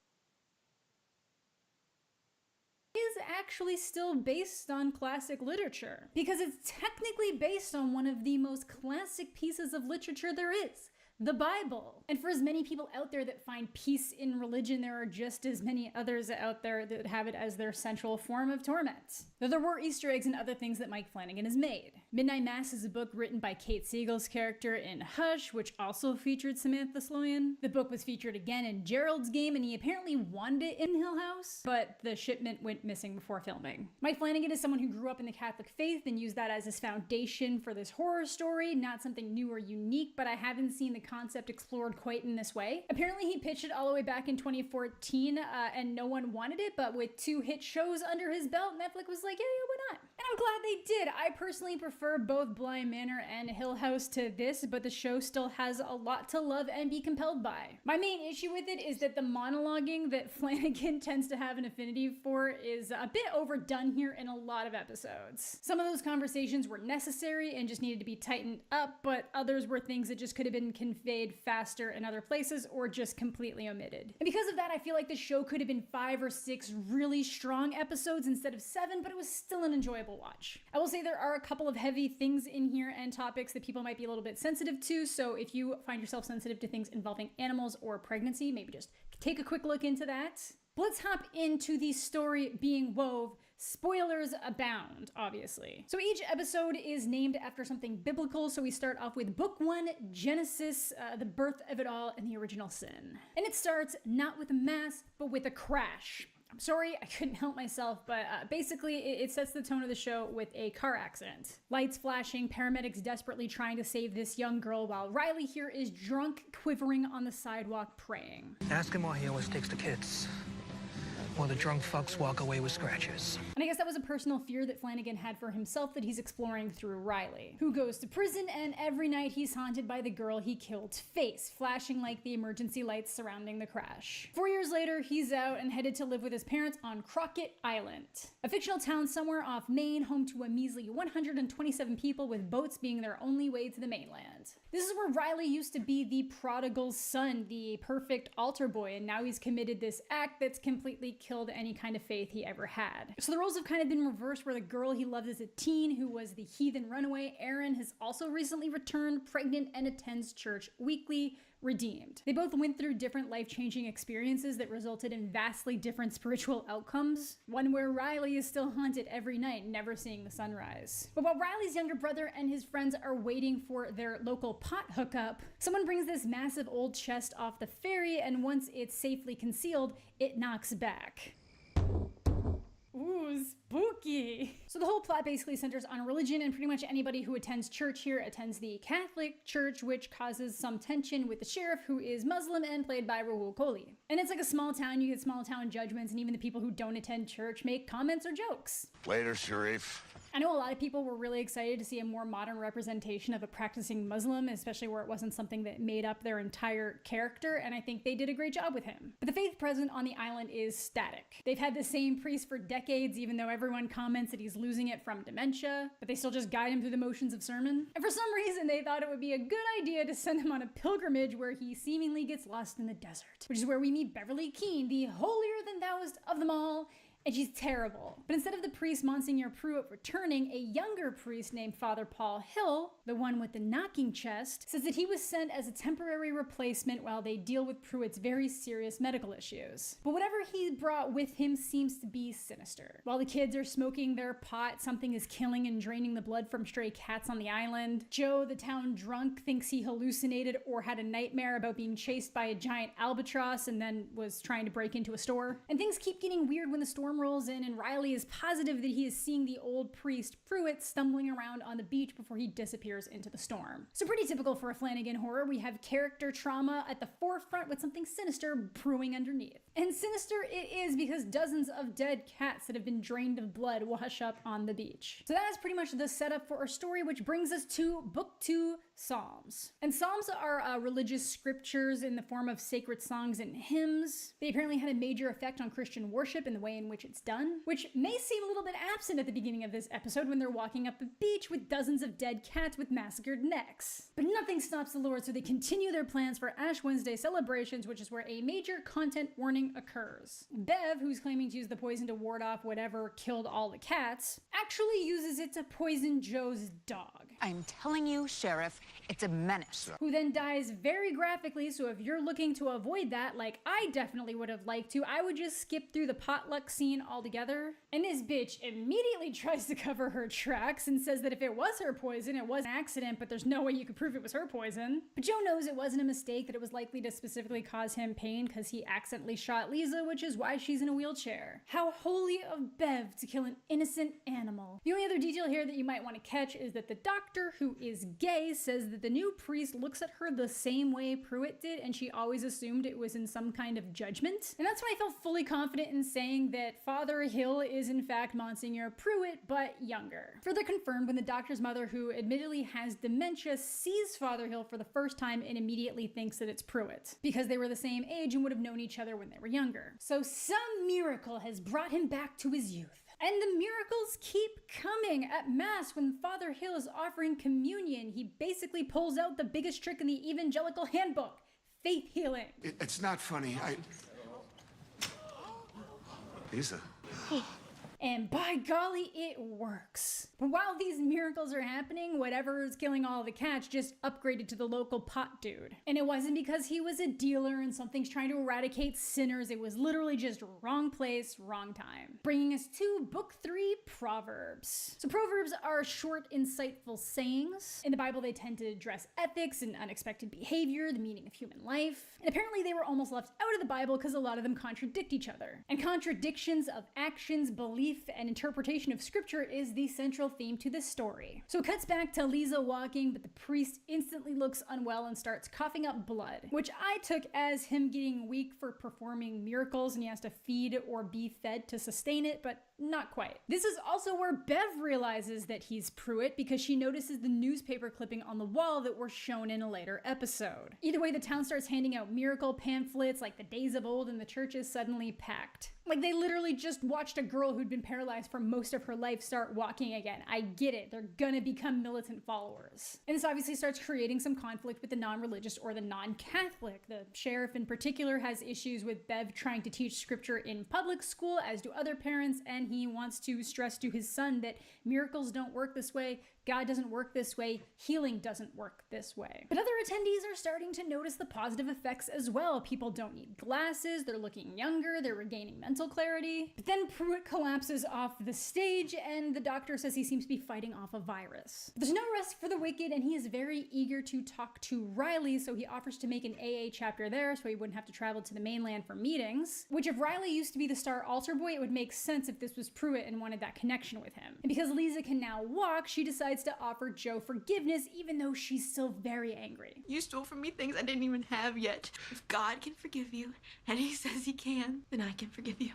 actually still based on classic literature, because it's technically based on one of the most classic pieces of literature there is, the Bible. And for as many people out there that find peace in religion, there are just as many others out there that have it as their central form of torment. Though there were Easter eggs and other things that Mike Flanagan has made. Midnight Mass is a book written by Kate Siegel's character in Hush, which also featured Samantha Sloyan. The book was featured again in Gerald's Game, and he apparently wanted it in Hill House, but the shipment went missing before filming. Mike Flanagan is someone who grew up in the Catholic faith and used that as his foundation for this horror story, not something new or unique, but I haven't seen the concept explored quite in this way. Apparently he pitched it all the way back in 2014 and no one wanted it, but with 2 hit shows under his belt, Netflix was like, yeah, why not? And I'm glad they did. I personally prefer both Bly Manor and Hill House to this, but the show still has a lot to love and be compelled by. My main issue with it is that the monologuing that Flanagan tends to have an affinity for is a bit overdone here in a lot of episodes. Some of those conversations were necessary and just needed to be tightened up, but others were things that just could have been conveyed faster in other places or just completely omitted. And because of that, I feel like the show could have been 5 or 6 really strong episodes instead of 7, but it was still an enjoyable watch. I will say there are a couple of heavy things in here and topics that people might be a little bit sensitive to, so if you find yourself sensitive to things involving animals or pregnancy, maybe just take a quick look into that. But let's hop into the story being wove Spoilers abound, obviously. So each episode is named after something biblical, so we start off with Book 1, Genesis, the birth of it all, and the original sin. And it starts not with a mass, but with a crash. I'm sorry, I couldn't help myself, but basically it sets the tone of the show with a car accident. Lights flashing, paramedics desperately trying to save this young girl, while Riley here is drunk, quivering on the sidewalk, praying. Ask him why he always takes the kids. While the drunk fucks walk away with scratches. And I guess that was a personal fear that Flanagan had for himself that he's exploring through Riley, who goes to prison, and every night he's haunted by the girl he killed's face, flashing like the emergency lights surrounding the crash. 4 years later, he's out and headed to live with his parents on Crockett Island, a fictional town somewhere off Maine, home to a measly 127 people, with boats being their only way to the mainland. This is where Riley used to be the prodigal son, the perfect altar boy, and now he's committed this act that's completely killed any kind of faith he ever had. So the roles have kind of been reversed, where the girl he loved as a teen, who was the heathen runaway, Erin, has also recently returned pregnant and attends church weekly, redeemed. They both went through different life-changing experiences that resulted in vastly different spiritual outcomes. One where Riley is still haunted every night, never seeing the sunrise. But while Riley's younger brother and his friends are waiting for their local pot hookup, someone brings this massive old chest off the ferry, and once it's safely concealed, it knocks back. Ooh, spooky. So the whole plot basically centers on religion, and pretty much anybody who attends church here attends the Catholic Church, which causes some tension with the sheriff, who is Muslim and played by Rahul Kohli. And it's like a small town, you get small town judgments, and even the people who don't attend church make comments or jokes. Later, Sharif. I know a lot of people were really excited to see a more modern representation of a practicing Muslim, especially where it wasn't something that made up their entire character, and I think they did a great job with him. But the faith present on the island is static. They've had the same priest for decades, even though everyone comments that he's losing it from dementia, but they still just guide him through the motions of sermon. And for some reason, they thought it would be a good idea to send him on a pilgrimage where he seemingly gets lost in the desert, which is where we meet Beverly Keene, the holier-than-thouest of them all, and she's terrible. But instead of the priest Monsignor Pruitt returning, a younger priest named Father Paul Hill, the one with the knocking chest, says that he was sent as a temporary replacement while they deal with Pruitt's very serious medical issues. But whatever he brought with him seems to be sinister. While the kids are smoking their pot, something is killing and draining the blood from stray cats on the island. Joe, the town drunk, thinks he hallucinated or had a nightmare about being chased by a giant albatross and then was trying to break into a store. And things keep getting weird when the storm rolls in, and Riley is positive that he is seeing the old priest Pruitt stumbling around on the beach before he disappears into the storm. So pretty typical for a Flanagan horror. We have character trauma at the forefront with something sinister brewing underneath. And sinister it is because dozens of dead cats that have been drained of blood wash up on the beach. So that is pretty much the setup for our story, which brings us to Book 2, Psalms. And Psalms are religious scriptures in the form of sacred songs and hymns. They apparently had a major effect on Christian worship in the way in which it's done, which may seem a little bit absent at the beginning of this episode when they're walking up the beach with dozens of dead cats with massacred necks. But nothing stops the Lord, so they continue their plans for Ash Wednesday celebrations, which is where a major content warning occurs. Bev, who's claiming to use the poison to ward off whatever killed all the cats, actually uses it to poison Joe's dog. I'm telling you, Sheriff, it's a menace. Who then dies very graphically, so if you're looking to avoid that, like I definitely would have liked to, I would just skip through the potluck scene altogether. And this bitch immediately tries to cover her tracks and says that if it was her poison, it was an accident, but there's no way you could prove it was her poison. But Joe knows it wasn't a mistake, that it was likely to specifically cause him pain because he accidentally shot Lisa, which is why she's in a wheelchair. How holy of Bev to kill an innocent animal. The only other detail here that you might want to catch is that the doctor, who is gay, says that the new priest looks at her the same way Pruitt did, and she always assumed it was in some kind of judgment. And that's why I felt fully confident in saying that Father Hill is in fact Monsignor Pruitt, but younger. Further confirmed when the doctor's mother, who admittedly has dementia, sees Father Hill for the first time and immediately thinks that it's Pruitt, because they were the same age and would have known each other when they were younger. So some miracle has brought him back to his youth. And the miracles keep coming. At Mass, when Father Hill is offering communion, he basically pulls out the biggest trick in the evangelical handbook: faith healing. It's not funny. Lisa. And by golly, it works. But while these miracles are happening, whatever is killing all the cats just upgraded to the local pot dude. And it wasn't because he was a dealer and something's trying to eradicate sinners. It was literally just wrong place, wrong time. Bringing us to Book 3, Proverbs. So Proverbs are short, insightful sayings. In the Bible, they tend to address ethics and unexpected behavior, the meaning of human life. And apparently they were almost left out of the Bible because a lot of them contradict each other. And contradictions of actions, belief, and interpretation of scripture is the central theme to this story. So it cuts back to Lisa walking, but the priest instantly looks unwell and starts coughing up blood, which I took as him getting weak for performing miracles and he has to feed or be fed to sustain it, but not quite. This is also where Bev realizes that he's Pruitt because she notices the newspaper clipping on the wall that were shown in a later episode. Either way, the town starts handing out miracle pamphlets like the days of old and the church is suddenly packed. Like they literally just watched a girl who'd been paralyzed for most of her life start walking again. I get it. They're gonna become militant followers. And this obviously starts creating some conflict with the non-religious or the non-Catholic. The sheriff in particular has issues with Bev trying to teach scripture in public school, as do other parents, and he wants to stress to his son that miracles don't work this way, God doesn't work this way, healing doesn't work this way. But other attendees are starting to notice the positive effects as well. People don't need glasses, they're looking younger, they're regaining mental clarity. But then Pruitt collapses off the stage and the doctor says he seems to be fighting off a virus. There's no rest for the wicked and he is very eager to talk to Riley, so he offers to make an AA chapter there so he wouldn't have to travel to the mainland for meetings. Which if Riley used to be the star altar boy, it would make sense if this was Pruitt and wanted that connection with him. And because Lisa can now walk, she decides to offer Joe forgiveness even though she's still very angry. You stole from me things I didn't even have yet. If God can forgive you, and he says he can, then I can forgive you.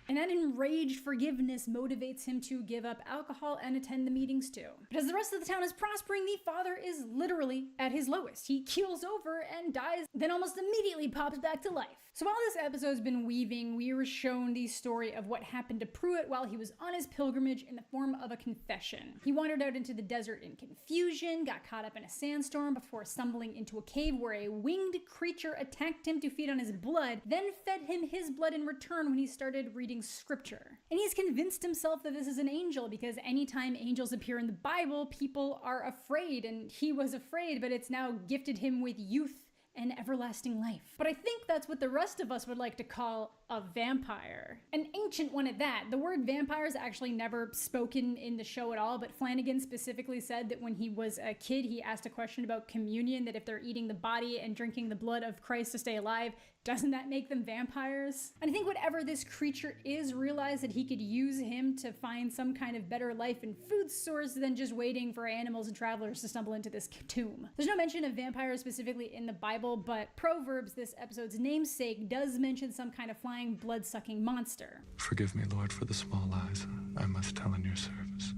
And that enraged forgiveness motivates him to give up alcohol and attend the meetings too. But as the rest of the town is prospering, the father is literally at his lowest. He keels over and dies, then almost immediately pops back to life. So while this episode's been weaving, we were shown the story of what happened to Pruitt while he was on his pilgrimage in the form of a confession. He wandered out into the desert in confusion, got caught up in a sandstorm before stumbling into a cave where a winged creature attacked him to feed on his blood, then fed him his blood in return when he started reading scripture. And he's convinced himself that this is an angel because anytime angels appear in the Bible, people are afraid, and he was afraid, but it's now gifted him with youth and everlasting life. But I think that's what the rest of us would like to call a vampire. An ancient one at that. The word vampire is actually never spoken in the show at all, but Flanagan specifically said that when he was a kid, he asked a question about communion, that if they're eating the body and drinking the blood of Christ to stay alive, doesn't that make them vampires? And I think whatever this creature is realized that he could use him to find some kind of better life and food source than just waiting for animals and travelers to stumble into this tomb. There's no mention of vampires specifically in the Bible, but Proverbs, this episode's namesake, does mention some kind of flying, blood-sucking monster. Forgive me, Lord, for the small lies I must tell in your service.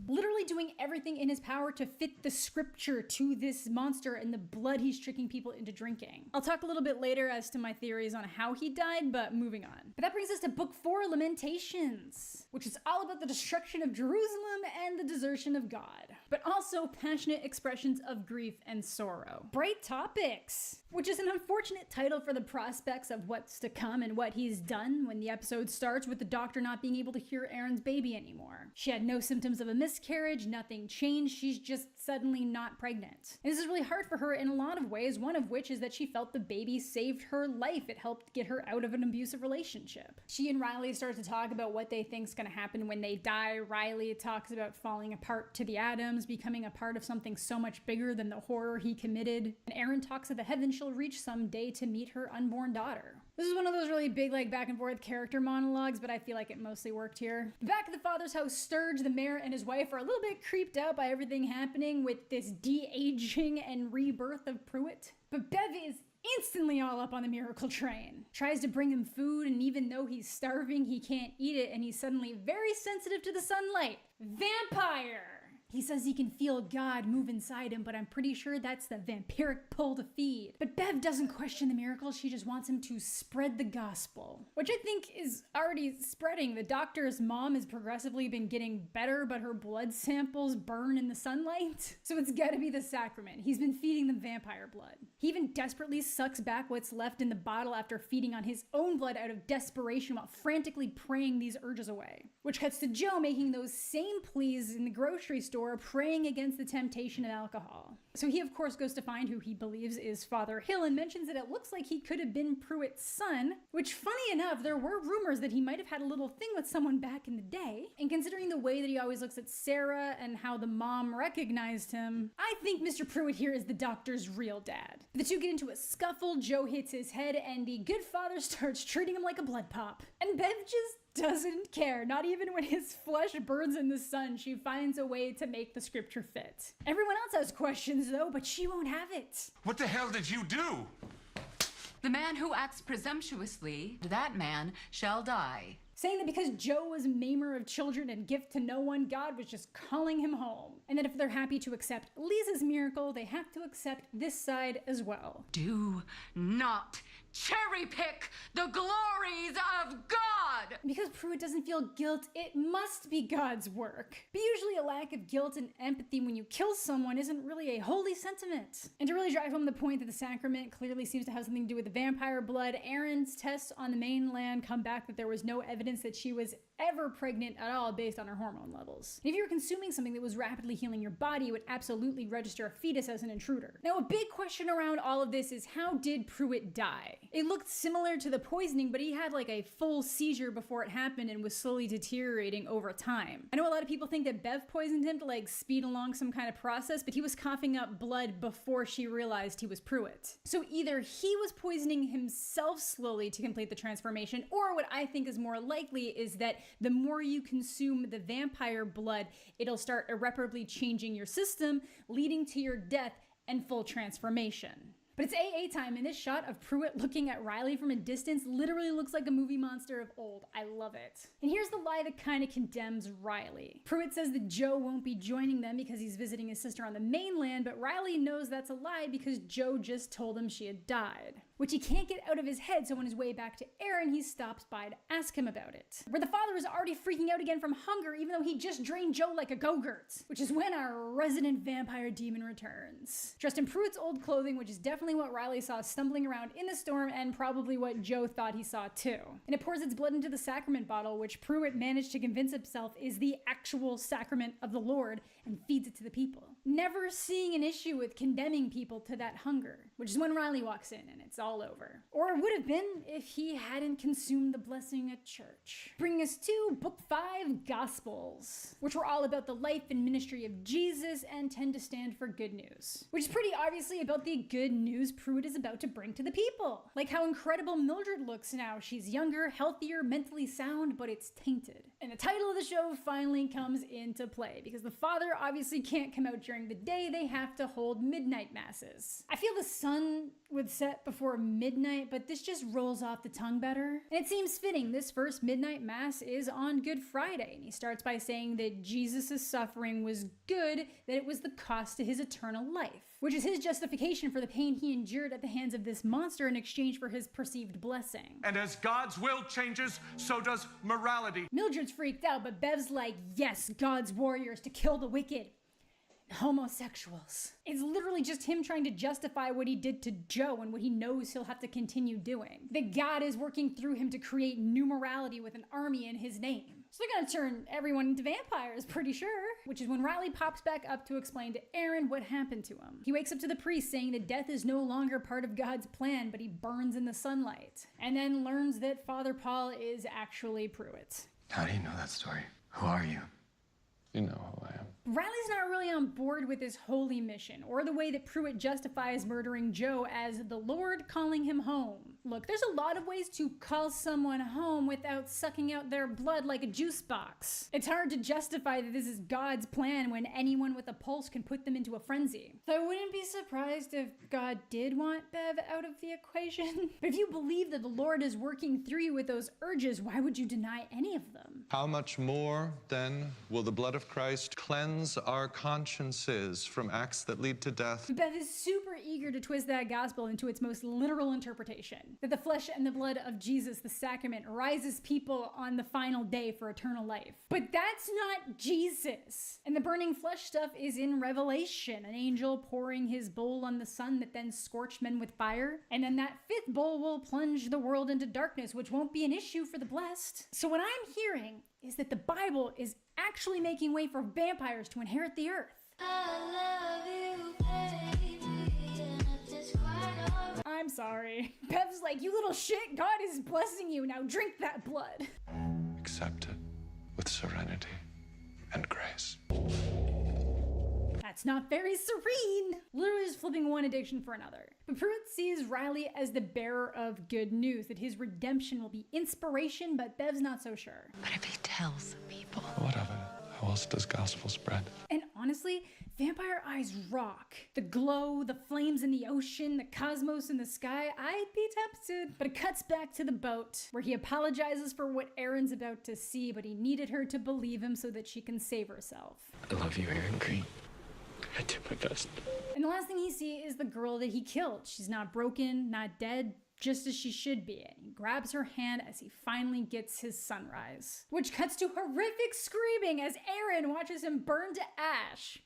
Literally doing everything in his power to fit the scripture to this monster and the blood he's tricking people into drinking. I'll talk a little bit later as to my theories on how he died, but moving on. But that brings us to Book 4, Lamentations, which is all about the destruction of Jerusalem and the desertion of God, but also passionate expressions of grief and sorrow. Bright topics, which is an unfortunate title for the prospects of what's to come and what he's done when the episode starts with the doctor not being able to hear Aaron's baby anymore. She had no symptoms of a miscarriage, nothing changed, she's just suddenly not pregnant. And this is really hard for her in a lot of ways, one of which is that she felt the baby saved her life. It helped get her out of an abusive relationship. She and Riley start to talk about what they think's gonna happen when they die. Riley talks about falling apart to the atoms, becoming a part of something so much bigger than the horror he committed. And Aaron talks of the heaven she'll reach someday to meet her unborn daughter. This is one of those really big, back and forth character monologues, but I feel like it mostly worked here. Back at the father's house, Sturge, the mayor, and his wife are a little bit creeped out by everything happening with this de-aging and rebirth of Pruitt. But Bev is instantly all up on the miracle train. Tries to bring him food, and even though he's starving, he can't eat it, and he's suddenly very sensitive to the sunlight. Vampire! He says he can feel God move inside him, but I'm pretty sure that's the vampiric pull to feed. But Bev doesn't question the miracle, she just wants him to spread the gospel, which I think is already spreading. The doctor's mom has progressively been getting better, but her blood samples burn in the sunlight. So it's gotta be the sacrament. He's been feeding them vampire blood. He even desperately sucks back what's left in the bottle after feeding on his own blood out of desperation while frantically praying these urges away. Which cuts to Joe making those same pleas in the grocery store, praying against the temptation of alcohol. So he of course goes to find who he believes is Father Hill and mentions that it looks like he could have been Pruitt's son, which funny enough, there were rumors that he might have had a little thing with someone back in the day. And considering the way that he always looks at Sarah and how the mom recognized him, I think Mr. Pruitt here is the doctor's real dad. The two get into a scuffle, Joe hits his head, and the good father starts treating him like a blood pop. And Bev just doesn't care. Not even when his flesh burns in the sun, she finds a way to make the scripture fit. Everyone else has questions though, but she won't have it. What the hell did you do? The man who acts presumptuously, that man shall die. Saying that because Joe was a maimer of children and gift to no one, God was just calling him home. And that if they're happy to accept Lisa's miracle, they have to accept this side as well. Do not cherry pick the glories of God! Because Pruitt doesn't feel guilt, it must be God's work. But usually a lack of guilt and empathy when you kill someone isn't really a holy sentiment. And to really drive home the point that the sacrament clearly seems to have something to do with the vampire blood, Erin's tests on the mainland come back that there was no evidence that she was ever pregnant at all based on her hormone levels. And if you were consuming something that was rapidly healing your body, it would absolutely register a fetus as an intruder. Now, a big question around all of this is, how did Pruitt die? It looked similar to the poisoning, but he had like a full seizure before it happened and was slowly deteriorating over time. I know a lot of people think that Bev poisoned him to like speed along some kind of process, but he was coughing up blood before she realized he was Pruitt. So either he was poisoning himself slowly to complete the transformation, or what I think is more likely is that the more you consume the vampire blood, it'll start irreparably changing your system, leading to your death and full transformation. But it's AA time, and this shot of Pruitt looking at Riley from a distance literally looks like a movie monster of old. I love it. And here's the lie that kind of condemns Riley. Pruitt says that Joe won't be joining them because he's visiting his sister on the mainland, but Riley knows that's a lie because Joe just told him she had died. Which he can't get out of his head, so on his way back to Erin, he stops by to ask him about it. Where the father is already freaking out again from hunger, even though he just drained Joe like a Go-Gurt, which is when our resident vampire demon returns. Dressed in Pruitt's old clothing, which is definitely what Riley saw stumbling around in the storm, and probably what Joe thought he saw too. And it pours its blood into the sacrament bottle, which Pruitt managed to convince himself is the actual sacrament of the Lord, and feeds it to the people. Never seeing an issue with condemning people to that hunger, which is when Riley walks in and it's all over. Or it would have been if he hadn't consumed the blessing at church. Bringing us to Book 5, Gospels, which were all about the life and ministry of Jesus and tend to stand for good news. Which is pretty obviously about the good news Pruitt is about to bring to the people. Like how incredible Mildred looks now. She's younger, healthier, mentally sound, but it's tainted. And the title of the show finally comes into play because the father obviously can't come out during the day, they have to hold midnight masses. I feel the sun would set before midnight, but this just rolls off the tongue better. And it seems fitting, this first midnight mass is on Good Friday, and he starts by saying that Jesus' suffering was good, that it was the cost to his eternal life, which is his justification for the pain he endured at the hands of this monster in exchange for his perceived blessing. And as God's will changes, so does morality. Mildred's freaked out, but Bev's like, yes, God's warriors to kill the wicked. Homosexuals. It's literally just him trying to justify what he did to Joe and what he knows he'll have to continue doing. That God is working through him to create new morality with an army in his name. So they're gonna turn everyone into vampires, pretty sure. Which is when Riley pops back up to explain to Erin what happened to him. He wakes up to the priest saying that death is no longer part of God's plan, but he burns in the sunlight. And then learns that Father Paul is actually Pruitt. How do you know that story? Who are you? You know who I am. Riley's not really on board with this holy mission, or the way that Pruitt justifies murdering Joe as the Lord calling him home. Look, there's a lot of ways to call someone home without sucking out their blood like a juice box. It's hard to justify that this is God's plan when anyone with a pulse can put them into a frenzy. So I wouldn't be surprised if God did want Bev out of the equation. But if you believe that the Lord is working through you with those urges, why would you deny any of them? How much more, then, will the blood of Christ cleanse cleanse our consciences from acts that lead to death. Bev is super eager to twist that gospel into its most literal interpretation, that the flesh and the blood of Jesus, the sacrament, rises people on the final day for eternal life. But that's not Jesus. And the burning flesh stuff is in Revelation, an angel pouring his bowl on the sun that then scorched men with fire. And then that fifth bowl will plunge the world into darkness, which won't be an issue for the blessed. So what I'm hearing is that the Bible is actually making way for vampires to inherit the earth. I'm sorry. Bev's like, you little shit, God is blessing you, now drink that blood. Accept it with serenity and grace. That's not very serene. Literally just flipping one addiction for another. But Pruitt sees Riley as the bearer of good news, that his redemption will be inspiration, but Bev's not so sure. But if he tells people... What of it? How else does gospel spread? And honestly, vampire eyes rock. The glow, the flames in the ocean, the cosmos in the sky, I'd be tempted. But it cuts back to the boat, where he apologizes for what Erin's about to see, but he needed her to believe him so that she can save herself. I love you, Erin Green. I did my best. And the last thing he sees is the girl that he killed. She's not broken, not dead, just as she should be. And he grabs her hand as he finally gets his sunrise, which cuts to horrific screaming as Erin watches him burn to ash.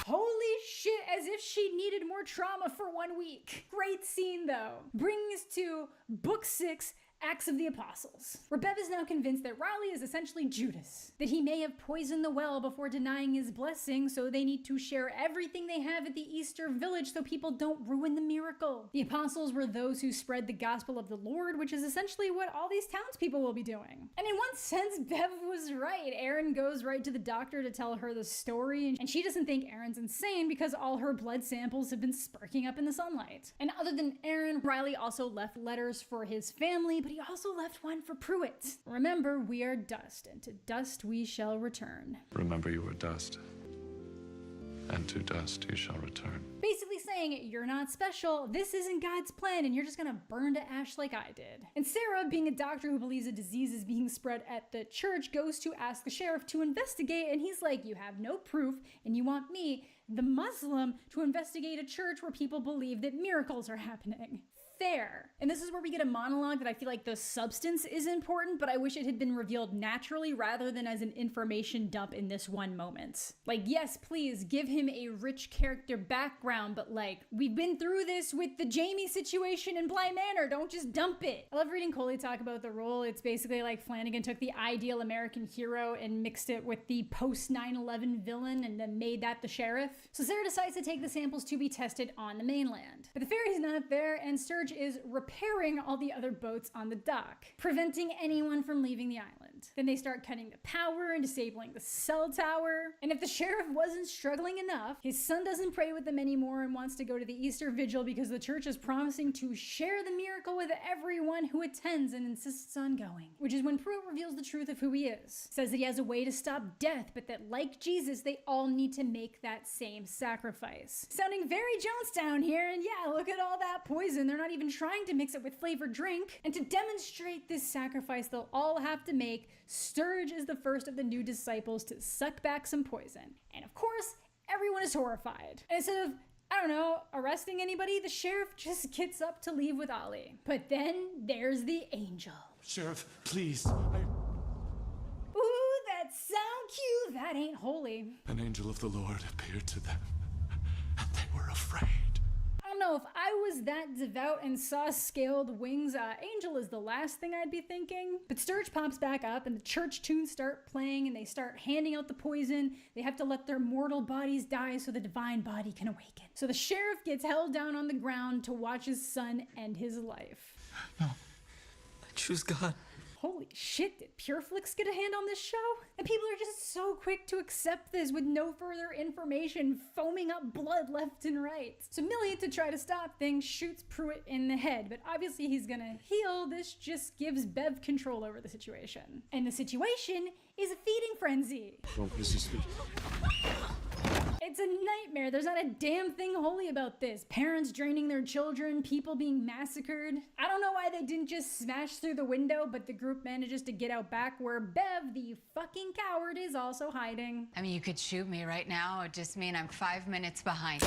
Holy shit, as if she needed more trauma for 1 week. Great scene though. Bringing us to Book 6, Acts of the Apostles, where Bev is now convinced that Riley is essentially Judas, that he may have poisoned the well before denying his blessing, so they need to share everything they have at the Easter village so people don't ruin the miracle. The apostles were those who spread the gospel of the Lord, which is essentially what all these townspeople will be doing. And in one sense, Bev was right. Erin goes right to the doctor to tell her the story, and she doesn't think Erin's insane because all her blood samples have been sparking up in the sunlight. And other than Erin, Riley also left letters for his family, but he also left one for Pruitt. Remember, we are dust, and to dust we shall return. Remember you were dust, and to dust you shall return. Basically saying, you're not special, this isn't God's plan, and you're just gonna burn to ash like I did. And Sarah, being a doctor who believes a disease is being spread at the church, goes to ask the sheriff to investigate, and he's like, you have no proof, and you want me, the Muslim, to investigate a church where people believe that miracles are happening. Fair. And this is where we get a monologue that I feel like the substance is important, but I wish it had been revealed naturally rather than as an information dump in this one moment. Like, yes, please give him a rich character background, but like, we've been through this with the Jamie situation in Bly Manor, don't just dump it. I love reading Coley talk about the role. It's basically like Flanagan took the ideal American hero and mixed it with the post 9/11 villain and then made that the sheriff. So Sarah decides to take the samples to be tested on the mainland. But the ferry's not there, and Sturge is repairing all the other boats on the dock, preventing anyone from leaving the island. Then they start cutting the power and disabling the cell tower. And if the sheriff wasn't struggling enough, his son doesn't pray with them anymore and wants to go to the Easter Vigil because the church is promising to share the miracle with everyone who attends and insists on going. Which is when Pruitt reveals the truth of who he is. Says that he has a way to stop death, but that like Jesus, they all need to make that same sacrifice. Sounding very Jonestown here, and yeah, look at all that poison. They're not even trying to mix it with flavored drink. And to demonstrate this sacrifice they'll all have to make, Sturge is the first of the new disciples to suck back some poison. And of course, everyone is horrified. And instead of, I don't know, arresting anybody, the sheriff just gets up to leave with Ollie. But then there's the angel. Sheriff, please. Ooh, that sound cue. That ain't holy. An angel of the Lord appeared to them, and they were afraid. I don't know, if I was that devout and saw scaled wings, angel is the last thing I'd be thinking. But Sturge pops back up and the church tunes start playing and they start handing out the poison. They have to let their mortal bodies die so the divine body can awaken. So the sheriff gets held down on the ground to watch his son end his life. No, I choose God. Holy shit, did Pureflix get a hand on this show? And people are just so quick to accept this with no further information, foaming up blood left and right. So Millie, to try to stop things, shoots Pruitt in the head, but obviously he's gonna heal. This just gives Bev control over the situation. And the situation is a feeding frenzy. Oh, this is It's a nightmare. There's not a damn thing holy about this. Parents draining their children, people being massacred. I don't know why they didn't just smash through the window, but the group manages to get out back where Bev, the fucking coward, is also hiding. I mean, you could shoot me right now. It would just mean I'm 5 minutes behind.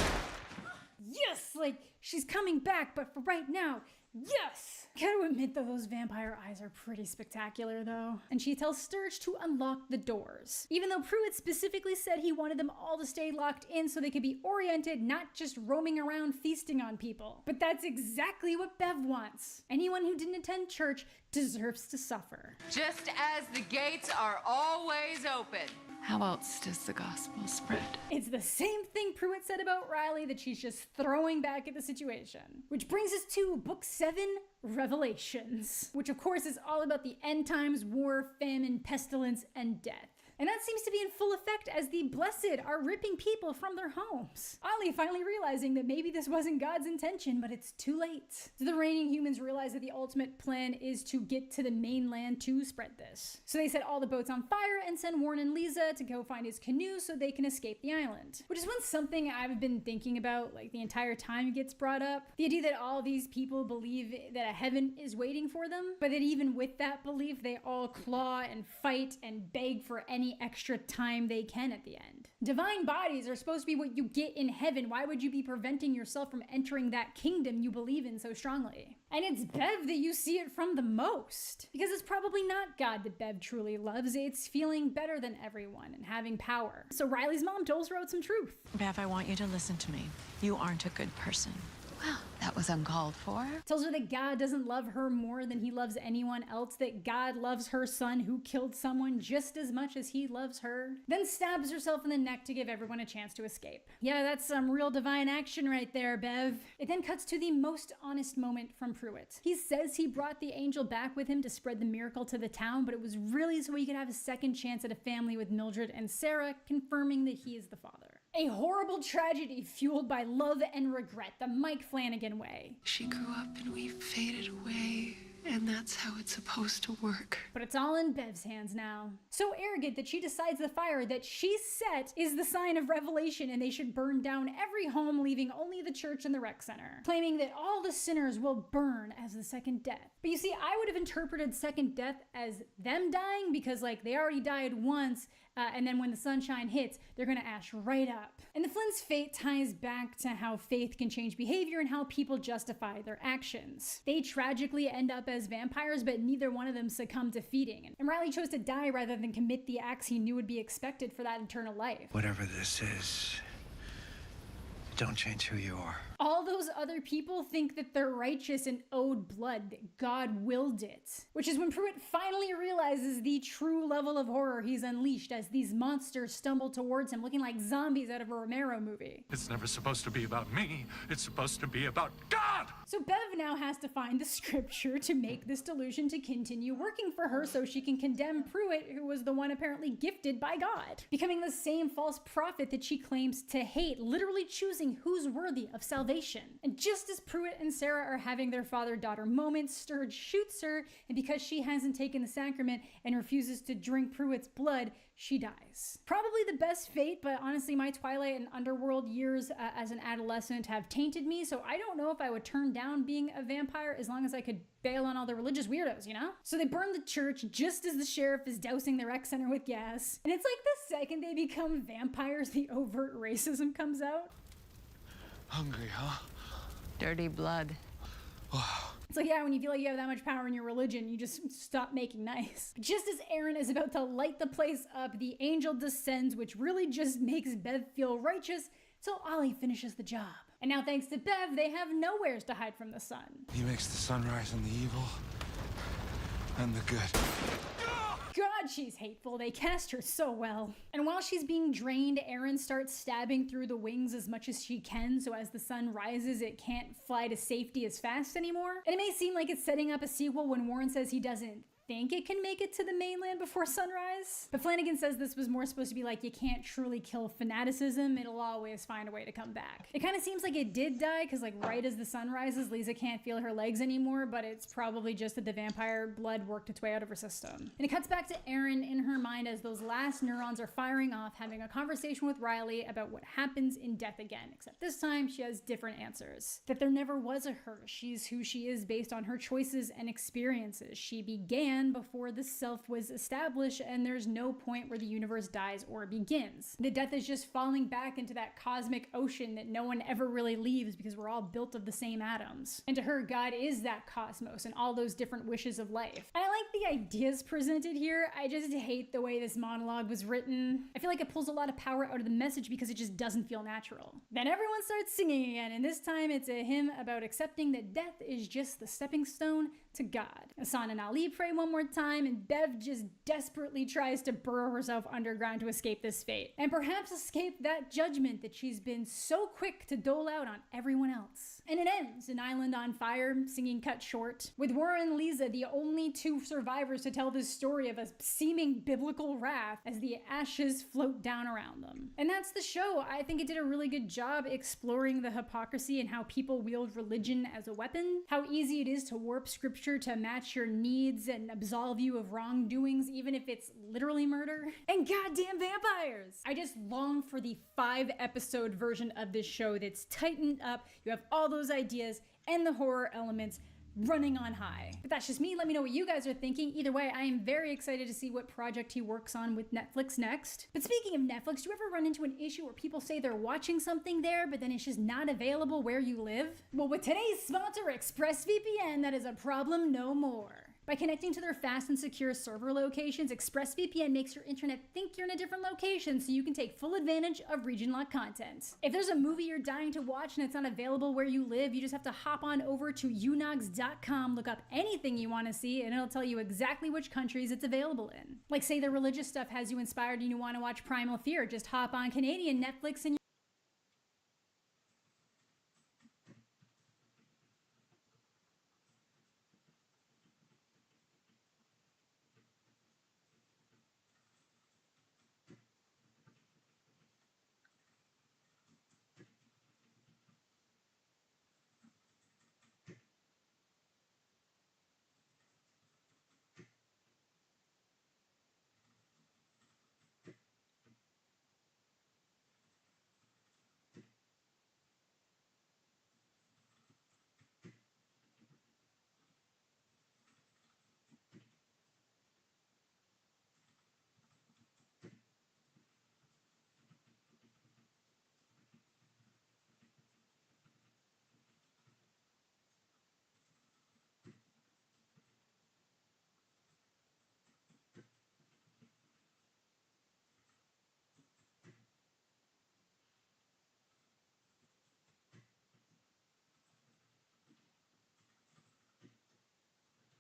Yes, like, she's coming back, but for right now, yes! Gotta admit though, those vampire eyes are pretty spectacular though. And she tells Sturge to unlock the doors. Even though Pruitt specifically said he wanted them all to stay locked in so they could be oriented, not just roaming around feasting on people. But that's exactly what Bev wants. Anyone who didn't attend church deserves to suffer. Just as the gates are always open. How else does the gospel spread? It's the same thing Pruitt said about Riley that she's just throwing back at the situation. Which brings us to Book 7, Revelations. Which of course is all about the end times, war, famine, pestilence, and death. And that seems to be in full effect as the blessed are ripping people from their homes. Ollie finally realizing that maybe this wasn't God's intention, but it's too late. So the reigning humans realize that the ultimate plan is to get to the mainland to spread this. So they set all the boats on fire and send Warren and Lisa to go find his canoe so they can escape the island. Which is one something I've been thinking about like the entire time it gets brought up. The idea that all these people believe that a heaven is waiting for them, but that even with that belief, they all claw and fight and beg for any extra time they can at the end. Divine bodies are supposed to be what you get in heaven. Why would you be preventing yourself from entering that kingdom you believe in so strongly? And it's Bev that you see it from the most. Because it's probably not God that Bev truly loves. It's feeling better than everyone and having power. So Riley's mom tells her out some truth. Bev, I want you to listen to me. You aren't a good person. Well, that was uncalled for. Tells her that God doesn't love her more than he loves anyone else, that God loves her son who killed someone just as much as he loves her. Then stabs herself in the neck to give everyone a chance to escape. Yeah, that's some real divine action right there, Bev. It then cuts to the most honest moment from Pruitt. He says he brought the angel back with him to spread the miracle to the town, but it was really so he could have a second chance at a family with Mildred and Sarah, confirming that he is the father. A horrible tragedy fueled by love and regret, the Mike Flanagan way. She grew up and we faded away, and that's how it's supposed to work. But it's all in Bev's hands now. So arrogant that she decides the fire that she set is the sign of revelation and they should burn down every home, leaving only the church and the rec center, claiming that all the sinners will burn as the second death. But you see, I would have interpreted second death as them dying because like they already died once, and then when the sunshine hits, they're gonna ash right up. And the Flynn's fate ties back to how faith can change behavior and how people justify their actions. They tragically end up as vampires, but neither one of them succumb to feeding. And Riley chose to die rather than commit the acts he knew would be expected for that eternal life. Whatever this is, don't change who you are. All those other people think that they're righteous and owed blood, that God willed it. Which is when Pruitt finally realizes the true level of horror he's unleashed as these monsters stumble towards him looking like zombies out of a Romero movie. It's never supposed to be about me. It's supposed to be about God! So Bev now has to find the scripture to make this delusion to continue working for her so she can condemn Pruitt, who was the one apparently gifted by God, becoming the same false prophet that she claims to hate, literally choosing who's worthy of salvation. And just as Pruitt and Sarah are having their father-daughter moment, Sturge shoots her, and because she hasn't taken the sacrament and refuses to drink Pruitt's blood, she dies. Probably the best fate, but honestly my Twilight and Underworld years as an adolescent have tainted me, so I don't know if I would turn down being a vampire as long as I could bail on all the religious weirdos, you know? So they burn the church just as the sheriff is dousing the rec center with gas. And it's like the second they become vampires, the overt racism comes out. Hungry, huh? Dirty blood. It's like, yeah, when you feel like you have that much power in your religion, you just stop making nice. Just as Aaron is about to light the place up, the angel descends, which really just makes Bev feel righteous, so Ollie finishes the job. And now thanks to Bev, they have nowheres to hide from the sun. He makes the sunrise on the evil and the good. God, she's hateful. They cast her so well. And while she's being drained, Aaron starts stabbing through the wings as much as she can, so as the sun rises, it can't fly to safety as fast anymore. And it may seem like it's setting up a sequel when Warren says he doesn't think it can make it to the mainland before sunrise. But Flanagan says this was more supposed to be like, you can't truly kill fanaticism, it'll always find a way to come back. It kind of seems like it did die, because like right as the sun rises, Lisa can't feel her legs anymore, but it's probably just that the vampire blood worked its way out of her system. And it cuts back to Erin in her mind as those last neurons are firing off, having a conversation with Riley about what happens in death again, except this time she has different answers. That there never was a her. She's who she is based on her choices and experiences. She began before the self was established, and there's no point where the universe dies or begins. The death is just falling back into that cosmic ocean that no one ever really leaves because we're all built of the same atoms. And to her, God is that cosmos and all those different wishes of life. And I like the ideas presented here. I just hate the way this monologue was written. I feel like it pulls a lot of power out of the message because it just doesn't feel natural. Then everyone starts singing again, and this time it's a hymn about accepting that death is just the stepping stone to God. Hassan and Ali pray one more time, and Bev just desperately tries to burrow herself underground to escape this fate, and perhaps escape that judgment that she's been so quick to dole out on everyone else. And it ends, an island on fire, singing cut short, with Warren and Lisa the only two survivors to tell this story of a seeming biblical wrath as the ashes float down around them. And that's the show. I think it did a really good job exploring the hypocrisy and how people wield religion as a weapon, how easy it is to warp scripture to match your needs and absolve you of wrongdoings, even if it's literally murder. And goddamn vampires! I just long for the 5-episode version of this show that's tightened up. You have all those ideas and the horror elements running on high. But that's just me. Let me know what you guys are thinking. Either way, I am very excited to see what project he works on with Netflix next. But speaking of Netflix, do you ever run into an issue where people say they're watching something there, but then it's just not available where you live? Well, with today's sponsor, ExpressVPN, that is a problem no more. By connecting to their fast and secure server locations, ExpressVPN makes your internet think you're in a different location so you can take full advantage of region-locked content. If there's a movie you're dying to watch and it's not available where you live, you just have to hop on over to unogs.com, look up anything you want to see, and it'll tell you exactly which countries it's available in. Like say the religious stuff has you inspired and you want to watch Primal Fear, just hop on Canadian Netflix and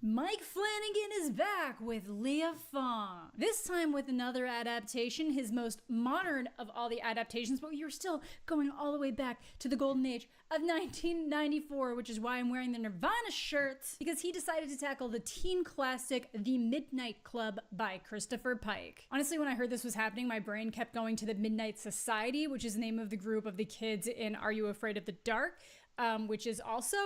Mike Flanagan is back with Leah Fong. This time with another adaptation, his most modern of all the adaptations, but you're still going all the way back to the golden age of 1994, which is why I'm wearing the Nirvana shirt, because he decided to tackle the teen classic The Midnight Club by Christopher Pike. Honestly, when I heard this was happening, my brain kept going to the Midnight Society, which is the name of the group of the kids in Are You Afraid of the Dark? Which is also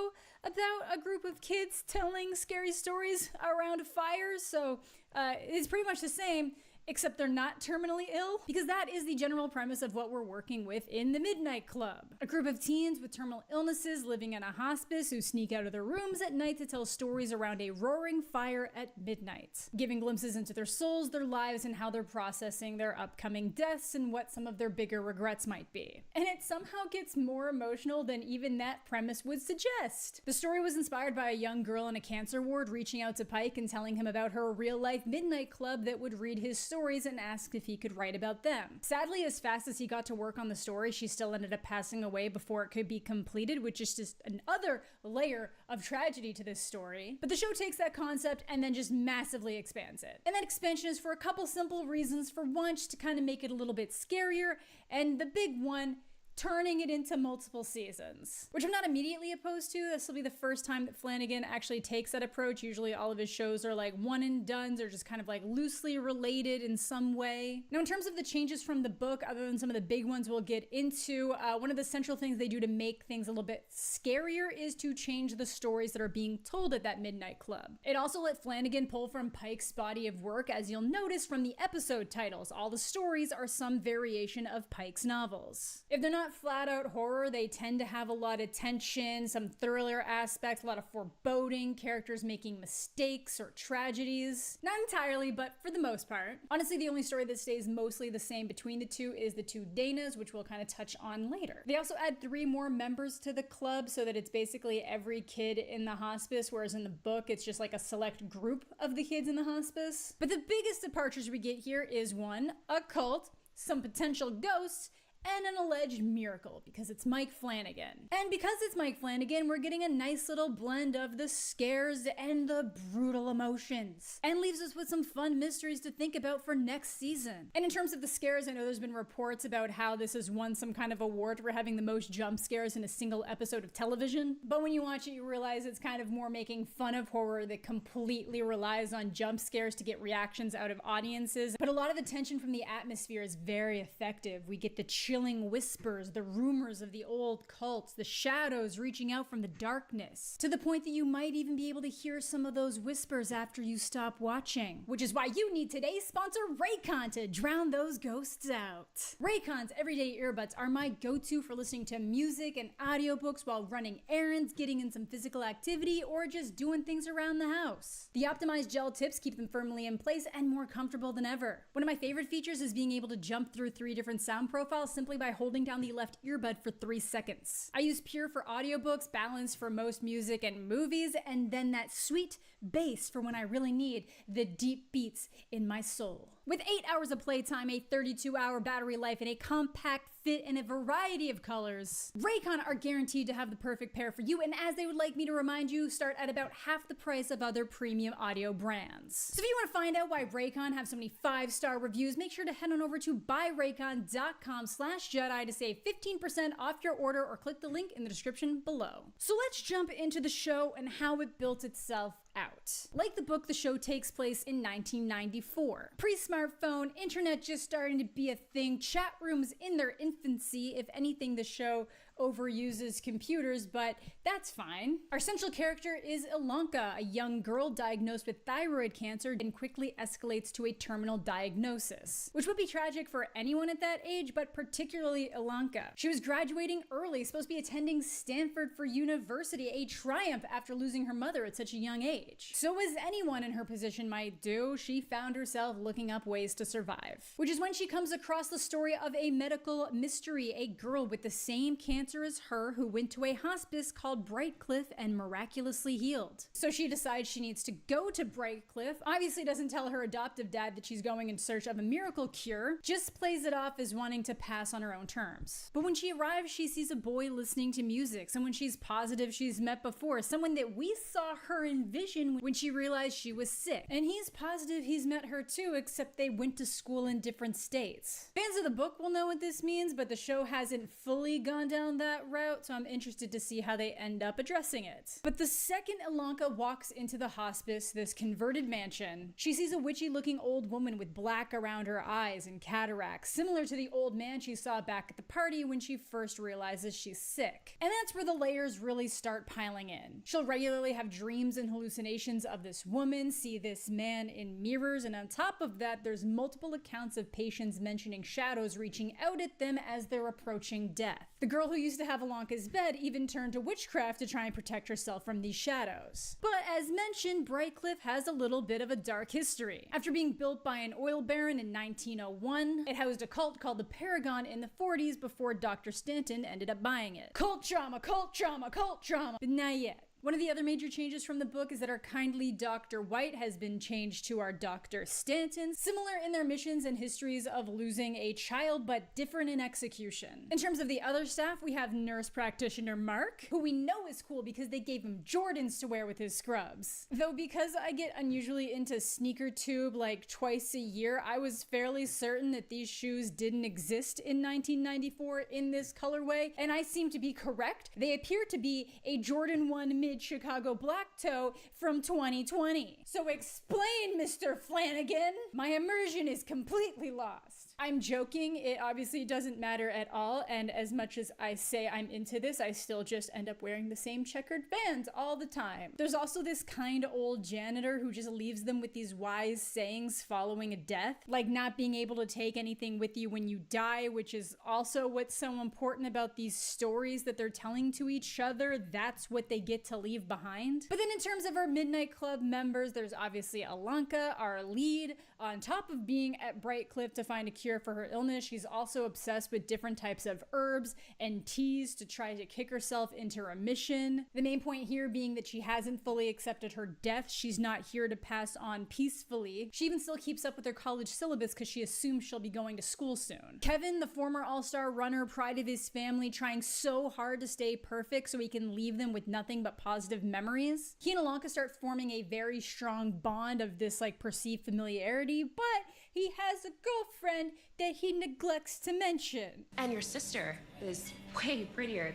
about a group of kids telling scary stories around a fire. So it's pretty much the same, except they're not terminally ill, because that is the general premise of what we're working with in The Midnight Club. A group of teens with terminal illnesses living in a hospice who sneak out of their rooms at night to tell stories around a roaring fire at midnight, giving glimpses into their souls, their lives, and how they're processing their upcoming deaths and what some of their bigger regrets might be. And it somehow gets more emotional than even that premise would suggest. The story was inspired by a young girl in a cancer ward reaching out to Pike and telling him about her real-life midnight club that would read his stories and asked if he could write about them. Sadly, as fast as he got to work on the story, she still ended up passing away before it could be completed, which is just another layer of tragedy to this story. But the show takes that concept and then just massively expands it. And that expansion is for a couple simple reasons. For one, just to kind of make it a little bit scarier, and the big one, turning it into multiple seasons, which I'm not immediately opposed to. This will be the first time that Flanagan actually takes that approach. Usually all of his shows are like one and dones or just kind of like loosely related in some way. Now, in terms of the changes from the book, other than some of the big ones we'll get into, one of the central things they do to make things a little bit scarier is to change the stories that are being told at that midnight club. It also let Flanagan pull from Pike's body of work, as you'll notice from the episode titles. All the stories are some variation of Pike's novels. If they're not flat out horror, they tend to have a lot of tension, some thriller aspects, a lot of foreboding, characters making mistakes or tragedies. Not entirely, but for the most part. Honestly, the only story that stays mostly the same between the two is the two Danas, which we'll kind of touch on later. They also add 3 more members to the club so that it's basically every kid in the hospice, whereas in the book it's just like a select group of the kids in the hospice. But the biggest departures we get here is 1, a cult, some potential ghosts, and an alleged miracle, because it's Mike Flanagan. And because it's Mike Flanagan, we're getting a nice little blend of the scares and the brutal emotions, and leaves us with some fun mysteries to think about for next season. And in terms of the scares, I know there's been reports about how this has won some kind of award for having the most jump scares in a single episode of television, but when you watch it, you realize it's kind of more making fun of horror that completely relies on jump scares to get reactions out of audiences. But a lot of the tension from the atmosphere is very effective. We get the chilling whispers, the rumors of the old cults, the shadows reaching out from the darkness, to the point that you might even be able to hear some of those whispers after you stop watching. Which is why you need today's sponsor, Raycon, to drown those ghosts out. Raycon's everyday earbuds are my go-to for listening to music and audiobooks while running errands, getting in some physical activity, or just doing things around the house. The optimized gel tips keep them firmly in place and more comfortable than ever. One of my favorite features is being able to jump through 3 different sound profiles simply by holding down the left earbud for 3 seconds. I use Pure for audiobooks, Balance for most music and movies, and then that sweet bass for when I really need the deep beats in my soul. With 8 hours of playtime, a 32-hour battery life, and a compact fit in a variety of colors, Raycon are guaranteed to have the perfect pair for you, and as they would like me to remind you, start at about half the price of other premium audio brands. So if you want to find out why Raycon have so many 5-star reviews, make sure to head on over to buyraycon.com/Jedi to save 15% off your order, or click the link in the description below. So let's jump into the show and how it built itself out. Like the book, the show takes place in 1994. Pre-smartphone, internet just starting to be a thing, chat rooms in their infancy. If anything, the show overuses computers, but that's fine. Our central character is Ilonka, a young girl diagnosed with thyroid cancer and quickly escalates to a terminal diagnosis, which would be tragic for anyone at that age, but particularly Ilonka. She was graduating early, supposed to be attending Stanford for university, a triumph after losing her mother at such a young age. So as anyone in her position might do, she found herself looking up ways to survive, which is when she comes across the story of a medical mystery, a girl with the same cancer as her who went to a hospice called Brightcliff and miraculously healed. So she decides she needs to go to Brightcliff, obviously doesn't tell her adoptive dad that she's going in search of a miracle cure, just plays it off as wanting to pass on her own terms. But when she arrives, she sees a boy listening to music, someone she's positive she's met before, someone that we saw her envision when she realized she was sick. And he's positive he's met her too, except they went to school in different states. Fans of the book will know what this means, but the show hasn't fully gone down that route, so I'm interested to see how they end up addressing it. But the second Ilonka walks into the hospice, this converted mansion, she sees a witchy-looking old woman with black around her eyes and cataracts, similar to the old man she saw back at the party when she first realizes she's sick. And that's where the layers really start piling in. She'll regularly have dreams and hallucinations of this woman, see this man in mirrors, and on top of that, there's multiple accounts of patients mentioning shadows reaching out at them as they're approaching death. The girl who used to have Ilonka's bed even turned to witchcraft to try and protect herself from these shadows. But as mentioned, Brightcliff has a little bit of a dark history. After being built by an oil baron in 1901, it housed a cult called the Paragon in the 40s before Dr. Stanton ended up buying it. Cult trauma, cult trauma, cult trauma, but not yet. One of the other major changes from the book is that our kindly Dr. White has been changed to our Dr. Stanton, similar in their missions and histories of losing a child, but different in execution. In terms of the other staff, we have nurse practitioner Mark, who we know is cool because they gave him Jordans to wear with his scrubs. Though because I get unusually into sneaker tube like twice a year, I was fairly certain that these shoes didn't exist in 1994 in this colorway, and I seem to be correct. They appear to be a Jordan 1 mid-Chicago black toe from 2020. So explain, Mr. Flanagan! My immersion is completely lost. I'm joking, it obviously doesn't matter at all, and as much as I say I'm into this, I still just end up wearing the same checkered Vans all the time. There's also this kind old janitor who just leaves them with these wise sayings following a death, like not being able to take anything with you when you die, which is also what's so important about these stories that they're telling to each other. That's what they get to leave behind. But then in terms of our Midnight Club members, there's obviously Alanka, our lead. On top of being at Bright Cliff to find a cure for her illness, she's also obsessed with different types of herbs and teas to try to kick herself into remission. The main point here being that she hasn't fully accepted her death. She's not here to pass on peacefully. She even still keeps up with her college syllabus because she assumes she'll be going to school soon. Kevin, the former all-star runner, pride of his family, trying so hard to stay perfect so he can leave them with nothing but positive memories. He and Alanka start forming a very strong bond of this like perceived familiarity, but he has a girlfriend that he neglects to mention. And your sister is way prettier.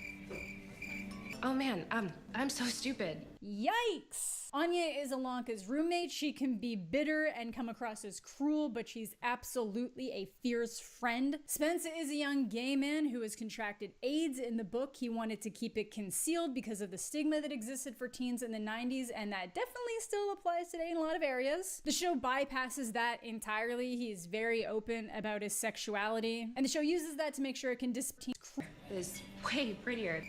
Oh man, I'm so stupid. Yikes! Anya is Alanka's roommate. She can be bitter and come across as cruel, but she's absolutely a fierce friend. Spence is a young gay man who has contracted AIDS. In the book, he wanted to keep it concealed because of the stigma that existed for teens in the 90s, and that definitely still applies today in a lot of areas. The show bypasses that entirely. He's very open about his sexuality, and the show uses that to make sure it can disappear. Is way prettier.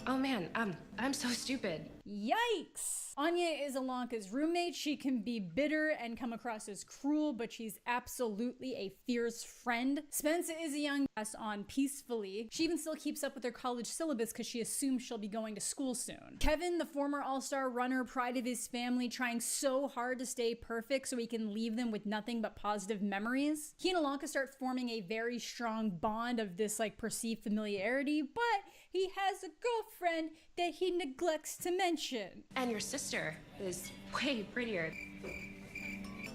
Oh man, I'm so stupid. Yikes! Anya is Alanka's roommate. She can be bitter and come across as cruel, but she's absolutely a fierce friend. Spence is a young pass on peacefully. She even still keeps up with her college syllabus because she assumes she'll be going to school soon. Kevin, the former all-star runner, pride of his family, trying so hard to stay perfect so he can leave them with nothing but positive memories. He and Alanka start forming a very strong bond of this like perceived familiarity, but he has a girlfriend that he neglects to mention. And your sister is way prettier.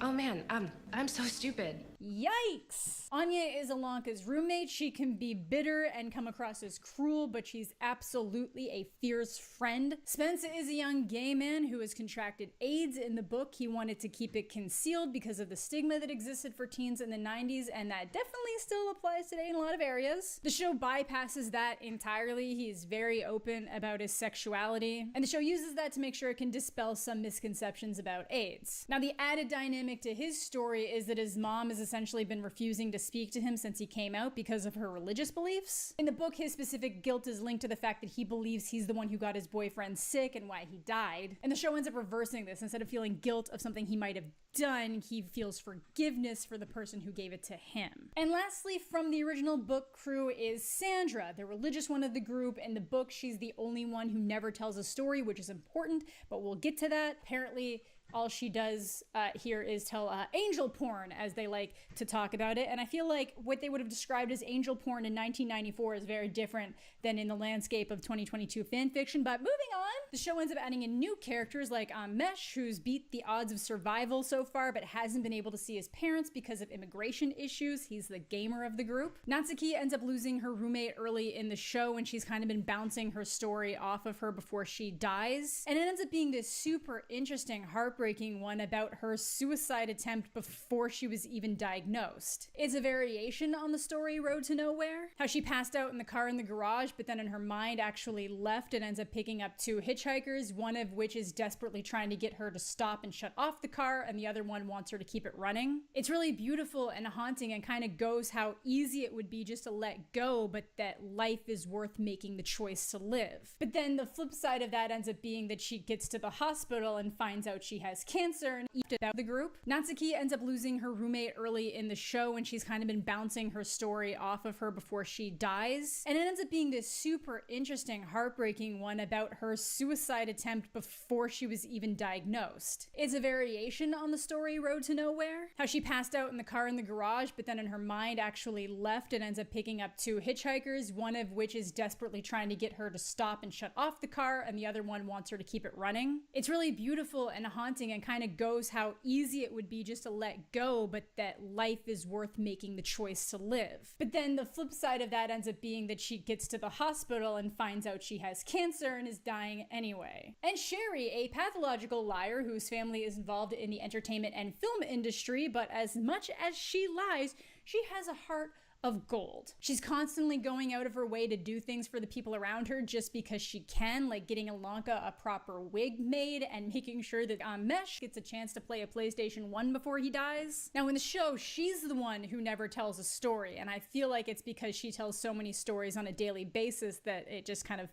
Oh man, I'm so stupid. Yikes! Anya is Alanka's roommate. She can be bitter and come across as cruel, but she's absolutely a fierce friend. Spence is a young gay man who has contracted AIDS. In the book, he wanted to keep it concealed because of the stigma that existed for teens in the 90s, and that definitely still applies today in a lot of areas. The show bypasses that entirely. He's very open about his sexuality, and the show uses that to make sure it can dispel some misconceptions about AIDS. Now, the added dynamic to his story is that his mom has essentially been refusing to speak to him since he came out because of her religious beliefs. In the book, his specific guilt is linked to the fact that he believes he's the one who got his boyfriend sick and why he died. And the show ends up reversing this. Instead of feeling guilt of something he might have done, he feels forgiveness for the person who gave it to him. And lastly, from the original book crew is Sandra, the religious one of the group. In the book, she's the only one who never tells a story, which is important, but we'll get to that. Apparently, all she does here is tell angel porn, as they like to talk about it. And I feel like what they would have described as angel porn in 1994 is very different than in the landscape of 2022 fanfiction. But moving on, the show ends up adding in new characters like Mesh, who's beat the odds of survival so far, but hasn't been able to see his parents because of immigration issues. He's the gamer of the group. Natsuki ends up losing her roommate early in the show, and she's kind of been bouncing her story off of her before she dies. And it ends up being this super interesting, heartbreaking one about her suicide attempt before she was even diagnosed. It's a variation on the story Road to Nowhere, how she passed out in the car in the garage, but then in her mind actually left and ends up picking up two hitchhikers, one of which is desperately trying to get her to stop and shut off the car, and the other one wants her to keep it running. It's really beautiful and haunting and kind of goes how easy it would be just to let go, but that life is worth making the choice to live. But then the flip side of that ends up being that she gets to the hospital and finds out she has has cancer and eat out the group. Natsuki ends up losing her roommate early in the show, and she's kind of been bouncing her story off of her before she dies. And it ends up being this super interesting, heartbreaking one about her suicide attempt before she was even diagnosed. It's a variation on the story Road to Nowhere, how she passed out in the car in the garage, but then in her mind actually left and ends up picking up two hitchhikers, one of which is desperately trying to get her to stop and shut off the car, and the other one wants her to keep it running. It's really beautiful and haunting and kind of goes how easy it would be just to let go, but that life is worth making the choice to live. But then the flip side of that ends up being that she gets to the hospital and finds out she has cancer and is dying anyway. And Sherry, a pathological liar whose family is involved in the entertainment and film industry, but as much as she lies, she has a heart of gold. She's constantly going out of her way to do things for the people around her just because she can, like getting Ilonka a proper wig made and making sure that Mesh gets a chance to play a PlayStation 1 before he dies. Now in the show, she's the one who never tells a story, and I feel like it's because she tells so many stories on a daily basis that it just kind of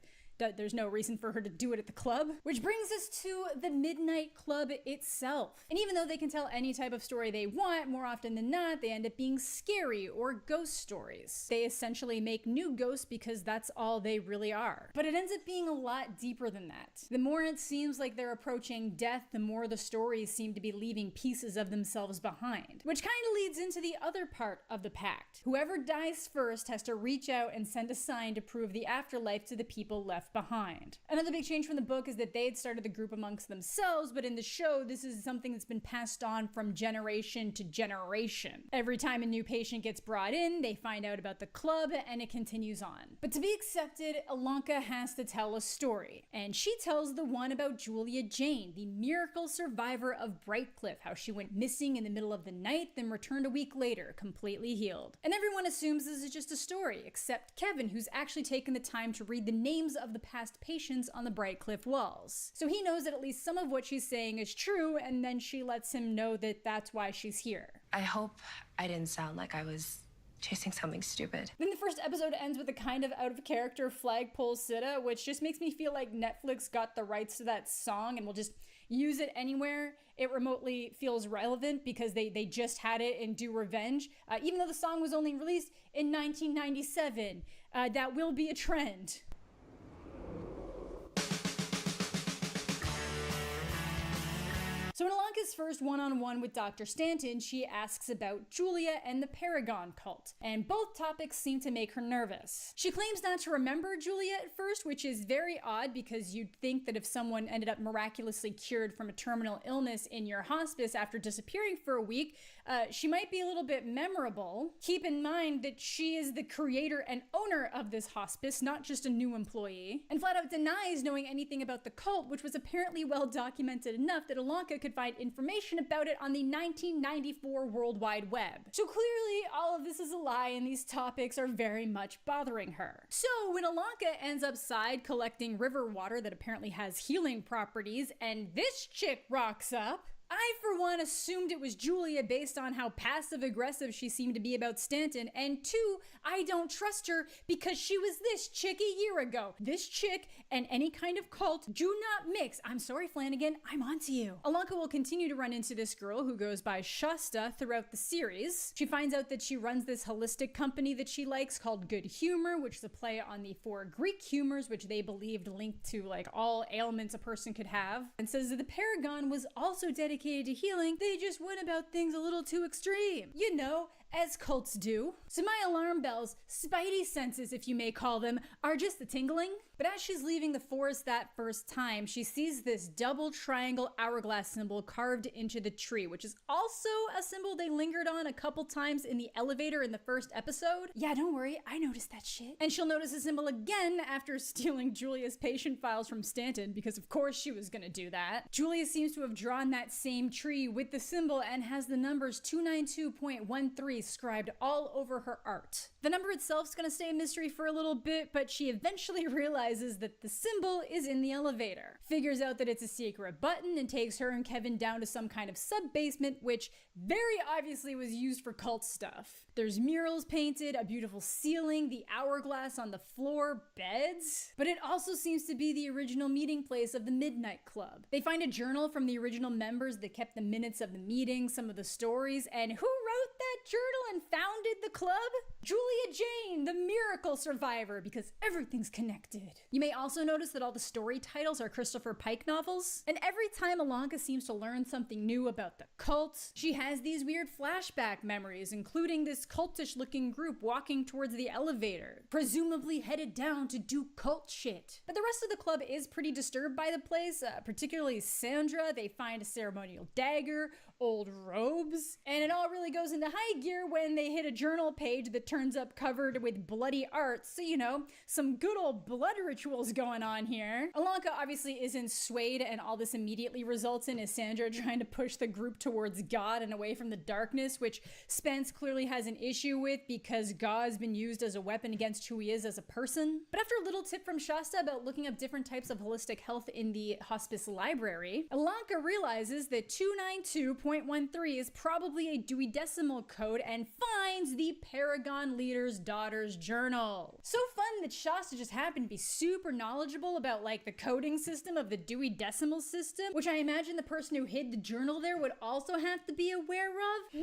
there's no reason for her to do it at the club. Which brings us to the Midnight Club itself. And even though they can tell any type of story they want, more often than not, they end up being scary or ghost stories. They essentially make new ghosts because that's all they really are. But it ends up being a lot deeper than that. The more it seems like they're approaching death, the more the stories seem to be leaving pieces of themselves behind. Which kind of leads into the other part of the pact. Whoever dies first has to reach out and send a sign to prove the afterlife to the people left behind. Another big change from the book is that they had started the group amongst themselves, but in the show, this is something that's been passed on from generation to generation. Every time a new patient gets brought in, they find out about the club, and it continues on. But to be accepted, Ilonka has to tell a story, and she tells the one about Julia Jane, the miracle survivor of Brightcliff, how she went missing in the middle of the night, then returned a week later, completely healed. And everyone assumes this is just a story, except Kevin, who's actually taken the time to read the names of the past patients on the Brightcliff walls. So he knows that at least some of what she's saying is true, and then she lets him know that that's why she's here. I hope I didn't sound like I was chasing something stupid. Then the first episode ends with a kind of out-of-character flagpole sitta, which just makes me feel like Netflix got the rights to that song and will just use it anywhere it remotely feels relevant because they just had it in Do Revenge. Even though the song was only released in 1997, that will be a trend. So in Ilonka's first one-on-one with Dr. Stanton, she asks about Julia and the Paragon cult, and both topics seem to make her nervous. She claims not to remember Julia at first, which is very odd because you'd think that if someone ended up miraculously cured from a terminal illness in your hospice after disappearing for a week, she might be a little bit memorable. Keep in mind that she is the creator and owner of this hospice, not just a new employee, and flat out denies knowing anything about the cult, which was apparently well documented enough that Ilonka could find information about it on the 1994 World Wide Web. So clearly all of this is a lie and these topics are very much bothering her. So when Ilonka ends up side collecting river water that apparently has healing properties and this chick rocks up, I, for one, assumed it was Julia based on how passive-aggressive she seemed to be about Stanton, and two, I don't trust her because she was this chick a year ago. This chick and any kind of cult do not mix. I'm sorry, Flanagan, I'm onto you. Ilonka will continue to run into this girl who goes by Shasta throughout the series. She finds out that she runs this holistic company that she likes called Good Humor, which is a play on the 4 Greek humors, which they believed linked to like all ailments a person could have, and says that the Paragon was also dedicated to healing, they just went about things a little too extreme. You know, as cults do. So my alarm bells, spidey senses if you may call them, are just the tingling. But as she's leaving the forest that first time, she sees this double triangle hourglass symbol carved into the tree, which is also a symbol they lingered on a couple times in the elevator in the first episode. Yeah, don't worry, I noticed that shit. And she'll notice the symbol again after stealing Julia's patient files from Stanton, because of course she was gonna do that. Julia seems to have drawn that same tree with the symbol and has the numbers 292.13 literally scribed all over her art. The number itself is going to stay a mystery for a little bit, but she eventually realizes that the symbol is in the elevator, figures out that it's a secret button, and takes her and Kevin down to some kind of sub-basement, which very obviously was used for cult stuff. There's murals painted, a beautiful ceiling, the hourglass on the floor, beds. But it also seems to be the original meeting place of the Midnight Club. They find a journal from the original members that kept the minutes of the meeting, some of the stories, and who wrote that journal and founded the club? Julia Jane, the miracle survivor, because everything's connected. You may also notice that all the story titles are Christopher Pike novels, and every time Ilonka seems to learn something new about the cult, she has these weird flashback memories, including this cultish looking group walking towards the elevator, presumably headed down to do cult shit. But the rest of the club is pretty disturbed by the place, particularly Sandra. They find a ceremonial dagger, old robes, and it all really goes into high gear when they hit a journal page that turns up covered with bloody art. So, you know, some good old blood rituals going on here. Ilonka obviously isn't swayed, and all this immediately results in is Sandra trying to push the group towards God and away from the darkness, which Spence clearly has an issue with because God's been used as a weapon against who he is as a person. But after a little tip from Shasta about looking up different types of holistic health in the hospice library, Ilonka realizes that 292.13 is probably a Dewey Decimal code and finds the Paragon Leader's daughter's journal. So fun that Shasta just happened to be super knowledgeable about like the coding system of the Dewey Decimal System, which I imagine the person who hid the journal there would also have to be aware of.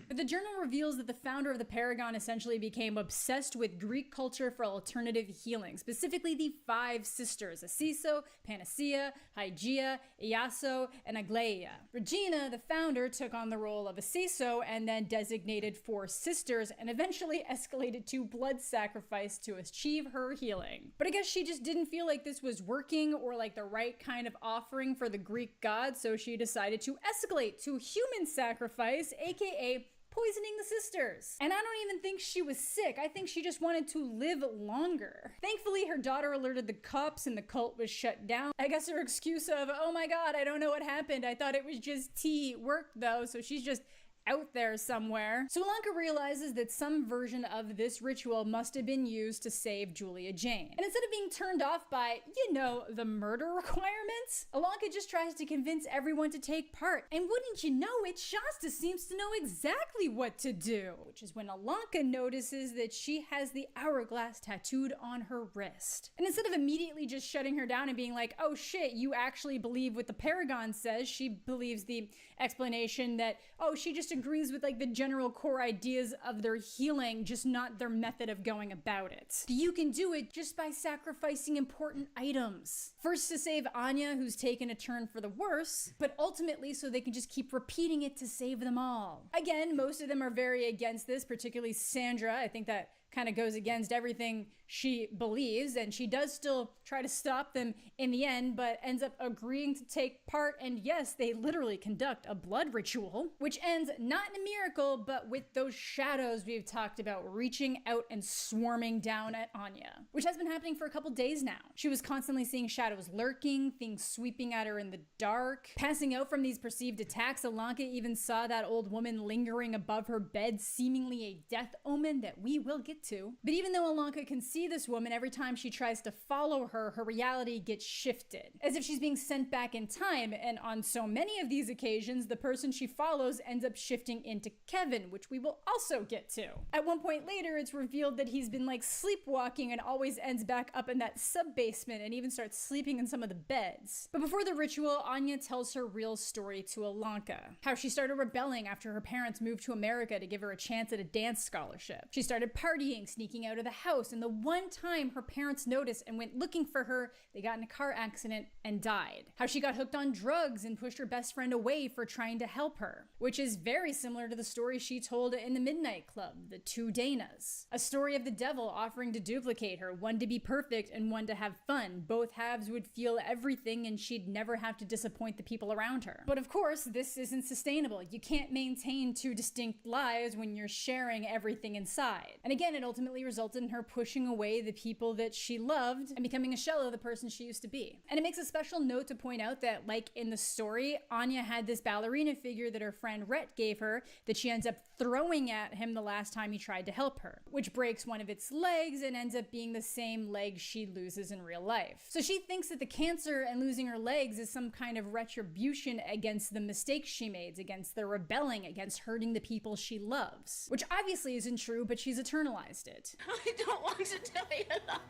But the journal reveals that the founder of the Paragon essentially became obsessed with Greek culture for alternative healing, specifically the 5 sisters, Asiso, Panacea, Hygeia, Iaso, and Aglaia. Regina, the founder, took on the role of Asiso and then designated 4 sisters and eventually escalated to blood sacrifice to achieve her healing. But I guess she just didn't feel like this was working or like the right kind of offering for the Greek gods, so she decided to escalate to human sacrifice, aka poisoning the sisters. And I don't even think she was sick. I think she just wanted to live longer. Thankfully, her daughter alerted the cops and the cult was shut down. I guess her excuse of, oh my god, I don't know what happened. I thought it was just tea worked though, so she's just out there somewhere. So Ilonka realizes that some version of this ritual must have been used to save Julia Jane. And instead of being turned off by, you know, the murder requirements, Ilonka just tries to convince everyone to take part. And wouldn't you know it, Shasta seems to know exactly what to do, which is when Ilonka notices that she has the hourglass tattooed on her wrist. And instead of immediately just shutting her down and being like, oh shit, you actually believe what the Paragon says, she believes the explanation that, oh, she just agrees with like the general core ideas of their healing, just not their method of going about it. You can do it just by sacrificing important items. First to save Anya, who's taken a turn for the worse, but ultimately so they can just keep repeating it to save them all. Again, most of them are very against this, particularly Sandra. I think that kind of goes against everything she believes, and she does still try to stop them in the end, but ends up agreeing to take part, and yes, they literally conduct a blood ritual, which ends not in a miracle, but with those shadows we've talked about reaching out and swarming down at Anya, which has been happening for a couple days now. She was constantly seeing shadows lurking, things sweeping at her in the dark. Passing out from these perceived attacks, Ilonka even saw that old woman lingering above her bed, seemingly a death omen that we will get to. But even though Ilonka can see this woman, every time she tries to follow her, her reality gets shifted, as if she's being sent back in time, and on so many of these occasions, the person she follows ends up shifting into Kevin, which we will also get to. At one point later, it's revealed that he's been like sleepwalking and always ends back up in that sub-basement and even starts sleeping in some of the beds. But before the ritual, Anya tells her real story to Ilonka, how she started rebelling after her parents moved to America to give her a chance at a dance scholarship. She started partying, sneaking out of the house, and the one time her parents noticed and went looking for her, they got in a car accident and died. How she got hooked on drugs and pushed her best friend away for trying to help her, which is very similar to the story she told in the Midnight Club, the two Danas. A story of the devil offering to duplicate her, one to be perfect and one to have fun. Both halves would feel everything and she'd never have to disappoint the people around her. But of course, this isn't sustainable. You can't maintain two distinct lives when you're sharing everything inside. And again, it ultimately resulted in her pushing away the people that she loved and becoming a shell of the person she used to be. And it makes a special note to point out that, like in the story, Anya had this ballerina figure that her friend Rhett gave her that she ends up throwing at him the last time he tried to help her, which breaks one of its legs and ends up being the same leg she loses in real life. So she thinks that the cancer and losing her legs is some kind of retribution against the mistakes she made, against the rebelling, against hurting the people she loves, which obviously isn't true, but she's internalized it. I don't want to tell you that.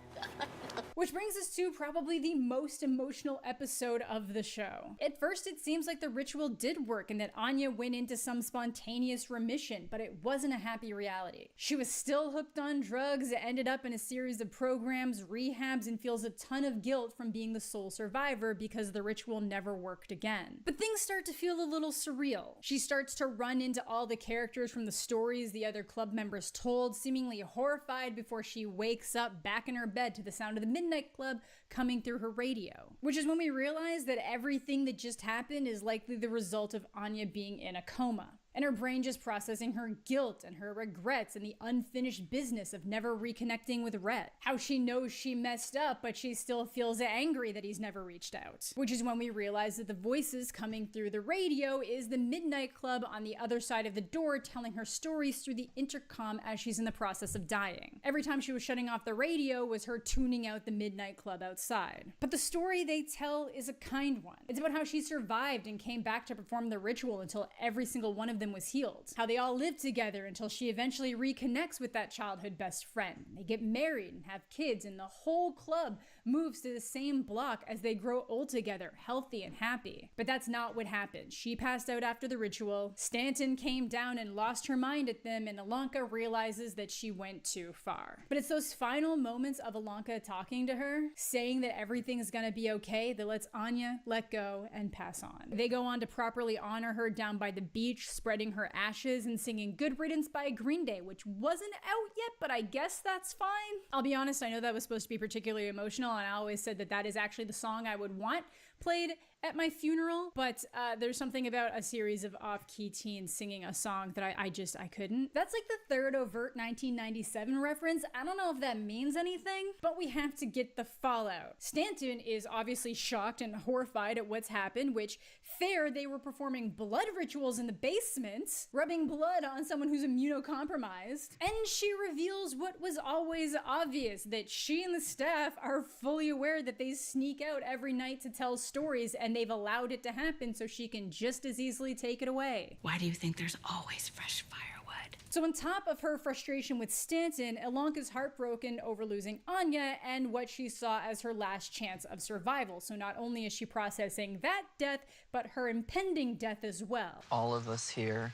Which brings us to probably the most emotional episode of the show. At first, it seems like the ritual did work and that Anya went into some spontaneous remission, but it wasn't a happy reality. She was still hooked on drugs, ended up in a series of programs, rehabs, and feels a ton of guilt from being the sole survivor because the ritual never worked again. But things start to feel a little surreal. She starts to run into all the characters from the stories the other club members told, seemingly horrified before she wakes up back in her bed to the sound of the Midnight Club coming through her radio. Which is when we realize that everything that just happened is likely the result of Anya being in a coma, and her brain just processing her guilt and her regrets and the unfinished business of never reconnecting with Rhett. How she knows she messed up, but she still feels angry that he's never reached out. Which is when we realize that the voices coming through the radio is the Midnight Club on the other side of the door telling her stories through the intercom as she's in the process of dying. Every time she was shutting off the radio was her tuning out the Midnight Club outside. But the story they tell is a kind one. It's about how she survived and came back to perform the ritual until every single one of them was healed. How they all live together until she eventually reconnects with that childhood best friend. They get married and have kids, and the whole club moves to the same block as they grow old together, healthy and happy. But that's not what happened. She passed out after the ritual, Stanton came down and lost her mind at them, and Ilonka realizes that she went too far. But it's those final moments of Ilonka talking to her, saying that everything is gonna be okay, that lets Anya let go and pass on. They go on to properly honor her down by the beach, spreading her ashes and singing Good Riddance by Green Day, which wasn't out yet, but I guess that's fine. I'll be honest, I know that was supposed to be particularly emotional, and I always said that that is actually the song I would want played at my funeral, but there's something about a series of off-key teens singing a song that I couldn't. That's like the third overt 1997 reference. I don't know if that means anything, but we have to get the fallout. Stanton is obviously shocked and horrified at what's happened, which fair, they were performing blood rituals in the basement, rubbing blood on someone who's immunocompromised, and she reveals what was always obvious, that she and the staff are fully aware that they sneak out every night to tell stories, and they've allowed it to happen so she can just as easily take it away. Why do you think there's always fresh firewood? So on top of her frustration with Stanton, Ilonka's heartbroken over losing Anya and what she saw as her last chance of survival. So not only is she processing that death, but her impending death as well. All of us here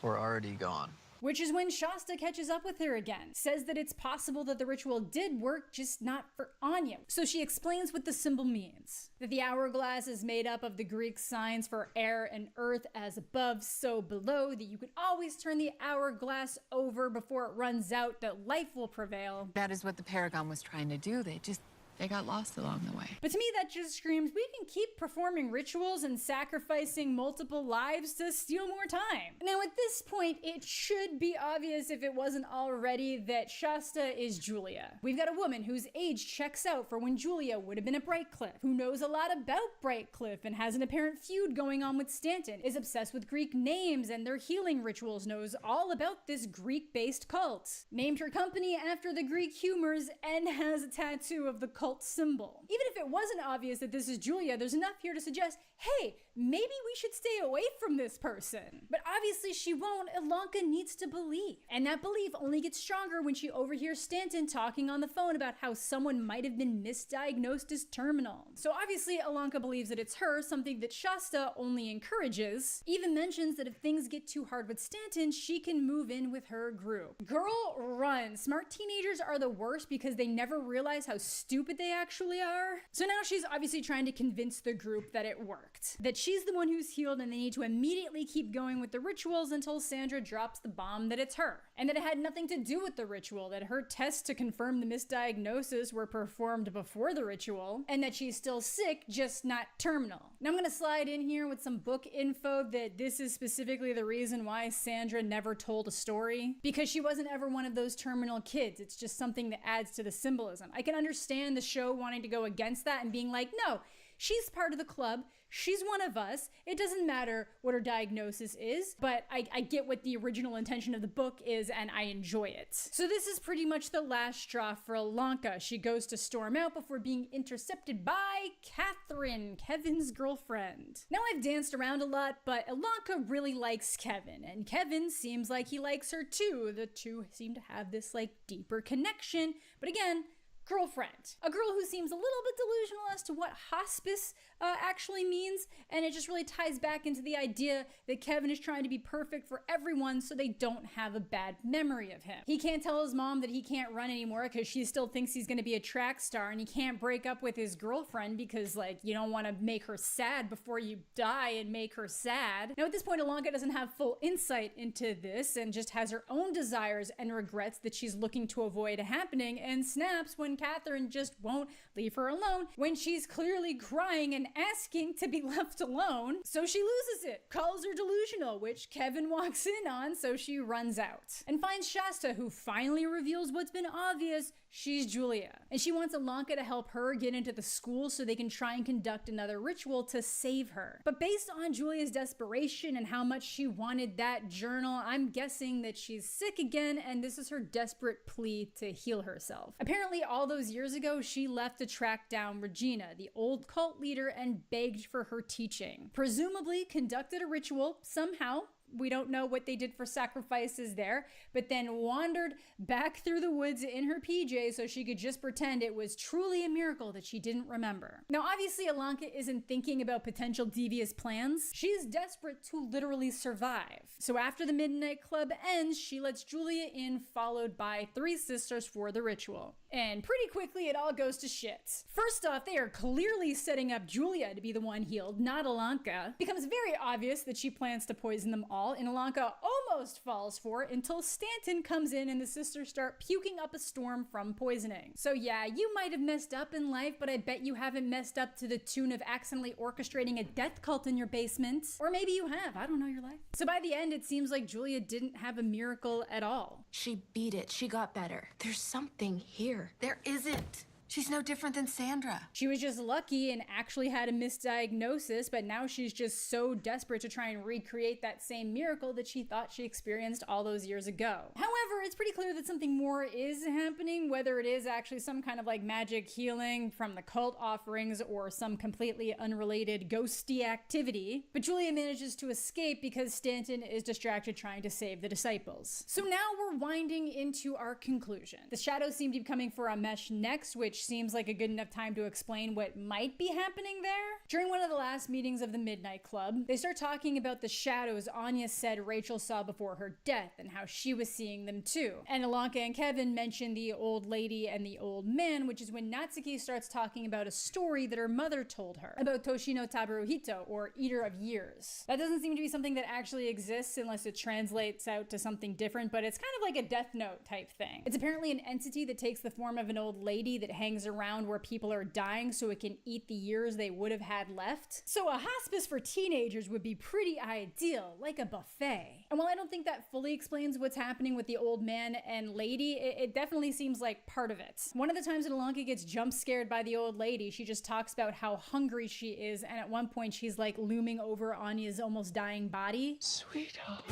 were already gone. Which is when Shasta catches up with her again, says that it's possible that the ritual did work, just not for Anya. So she explains what the symbol means. That the hourglass is made up of the Greek signs for air and earth, as above, so below, that you can always turn the hourglass over before it runs out, that life will prevail. That is what the Paragon was trying to do. They got lost along the way. But to me, that just screams, we can keep performing rituals and sacrificing multiple lives to steal more time. Now, at this point, it should be obvious, if it wasn't already, that Shasta is Julia. We've got a woman whose age checks out for when Julia would have been at Brightcliff, who knows a lot about Brightcliff and has an apparent feud going on with Stanton, is obsessed with Greek names and their healing rituals, knows all about this Greek-based cult, named her company after the Greek humors, and has a tattoo of the cult symbol. Even if it wasn't obvious that this is Julia, there's enough here to suggest, hey, maybe we should stay away from this person. But obviously she won't. Ilonka needs to believe. And that belief only gets stronger when she overhears Stanton talking on the phone about how someone might have been misdiagnosed as terminal. So obviously Ilonka believes that it's her, something that Shasta only encourages. Even mentions that if things get too hard with Stanton, she can move in with her group. Girl, run. Smart teenagers are the worst because they never realize how stupid they actually are. So now she's obviously trying to convince the group that it worked. That she's the one who's healed and they need to immediately keep going with the rituals until Sandra drops the bomb that it's her. and that it had nothing to do with the ritual, that her tests to confirm the misdiagnosis were performed before the ritual, and that she's still sick, just not terminal. Now I'm gonna slide in here with some book info that this is specifically the reason why Sandra never told a story, because she wasn't ever one of those terminal kids. It's just something that adds to the symbolism. I can understand the show wanting to go against that and being like, no, she's part of the club. She's one of us. It doesn't matter what her diagnosis is, but I get what the original intention of the book is, and I enjoy it. So this is pretty much the last straw for Ilonka. She goes to storm out before being intercepted by Catherine, Kevin's girlfriend. Now I've danced around a lot, but Ilonka really likes Kevin, and Kevin seems like he likes her too. The two seem to have this like deeper connection, but again, girlfriend. A girl who seems a little bit delusional as to what hospice actually means, and it just really ties back into the idea that Kevin is trying to be perfect for everyone so they don't have a bad memory of him. He can't tell his mom that he can't run anymore because she still thinks he's gonna be a track star, and he can't break up with his girlfriend because, like, you don't want to make her sad before you die and make her sad. Now at this point, Ilonka doesn't have full insight into this and just has her own desires and regrets that she's looking to avoid happening, and snaps when Catherine just won't leave her alone when she's clearly crying and asking to be left alone. So she loses it, calls her delusional, which Kevin walks in on, so she runs out and finds Shasta, who finally reveals what's been obvious. She's Julia, and she wants Ilonka to help her get into the school so they can try and conduct another ritual to save her. But based on Julia's desperation and how much she wanted that journal, I'm guessing that she's sick again, and this is her desperate plea to heal herself. Apparently, all those years ago, she left to track down Regina, the old cult leader, and begged for her teaching. Presumably conducted a ritual somehow. We don't know what they did for sacrifices there, but then wandered back through the woods in her PJs so she could just pretend it was truly a miracle that she didn't remember. Now, obviously, Ilonka isn't thinking about potential devious plans. She's desperate to literally survive. So after the Midnight Club ends, she lets Julia in, followed by 3 sisters for the ritual. And pretty quickly, it all goes to shit. First off, they are clearly setting up Julia to be the one healed, not Ilonka. It becomes very obvious that she plans to poison them all, and Ilonka almost falls for it until Stanton comes in and the sisters start puking up a storm from poisoning. So yeah, you might have messed up in life, but I bet you haven't messed up to the tune of accidentally orchestrating a death cult in your basement. Or maybe you have, I don't know your life. So by the end, it seems like Julia didn't have a miracle at all. She beat it. She got better. There's something here. There isn't. She's no different than Sandra. She was just lucky and actually had a misdiagnosis, but now she's just so desperate to try and recreate that same miracle that she thought she experienced all those years ago. However, it's pretty clear that something more is happening, whether it is actually some kind of like magic healing from the cult offerings or some completely unrelated ghosty activity. But Julia manages to escape because Stanton is distracted trying to save the disciples. So now we're winding into our conclusion. The shadows seem to be coming for Amesh next, which seems like a good enough time to explain what might be happening there. During one of the last meetings of the Midnight Club, they start talking about the shadows Anya said Rachel saw before her death and how she was seeing them too. And Ilonka and Kevin mention the old lady and the old man, which is when Natsuki starts talking about a story that her mother told her about Toshino Taburuhito, or Eater of Years. That doesn't seem to be something that actually exists unless it translates out to something different, but it's kind of like a Death Note type thing. It's apparently an entity that takes the form of an old lady that hangs around where people are dying so it can eat the years they would have had left. So a hospice for teenagers would be pretty ideal, like a buffet. And while I don't think that fully explains what's happening with the old man and lady, it definitely seems like part of it. One of the times that Ilonka gets jump scared by the old lady, she just talks about how hungry she is, and at one point she's like looming over Anya's almost dying body. Sweetheart,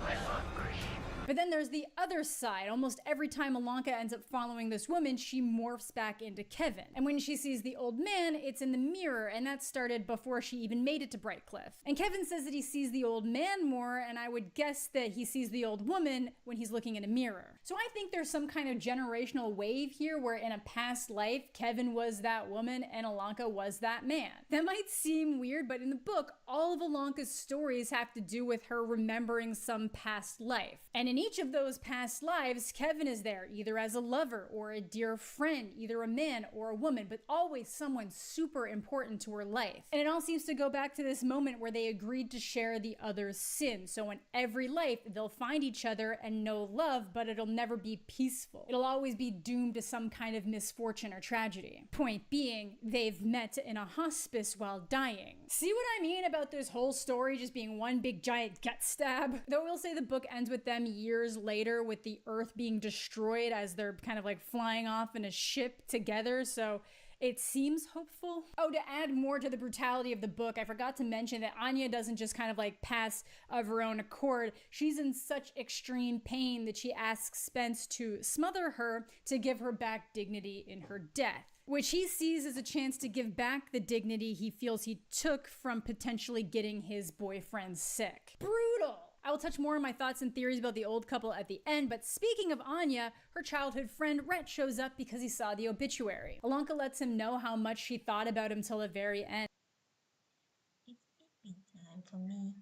I'm hungry. But then there's the other side. Almost every time Ilonka ends up following this woman, she morphs back into Kevin. And when she sees the old man, it's in the mirror, and that started before she even made it to Brightcliff. And Kevin says that he sees the old man more, and I would guess that he sees the old woman when he's looking in a mirror. So I think there's some kind of generational wave here where in a past life, Kevin was that woman and Ilonka was that man. That might seem weird, but in the book, all of Ilonka's stories have to do with her remembering some past life. And in each of those past lives, Kevin is there, either as a lover or a dear friend, either a man or a woman, but always someone super important to her life. And it all seems to go back to this moment where they agreed to share the other's sin. So in every life, they'll find each other and know love, but it'll never be peaceful. It'll always be doomed to some kind of misfortune or tragedy. Point being, they've met in a hospice while dying. See what I mean about this whole story just being one big giant gut stab? Though we'll say the book ends with them years later with the Earth being destroyed as they're kind of like flying off in a ship together, so it seems hopeful. Oh, to add more to the brutality of the book, I forgot to mention that Anya doesn't just kind of like pass of her own accord. She's in such extreme pain that she asks Spence to smother her to give her back dignity in her death, which he sees as a chance to give back the dignity he feels he took from potentially getting his boyfriend sick. Brutal! I will touch more on my thoughts and theories about the old couple at the end, but speaking of Anya, her childhood friend Rhett shows up because he saw the obituary. Ilonka lets him know how much she thought about him till the very end. It's sleeping time for me.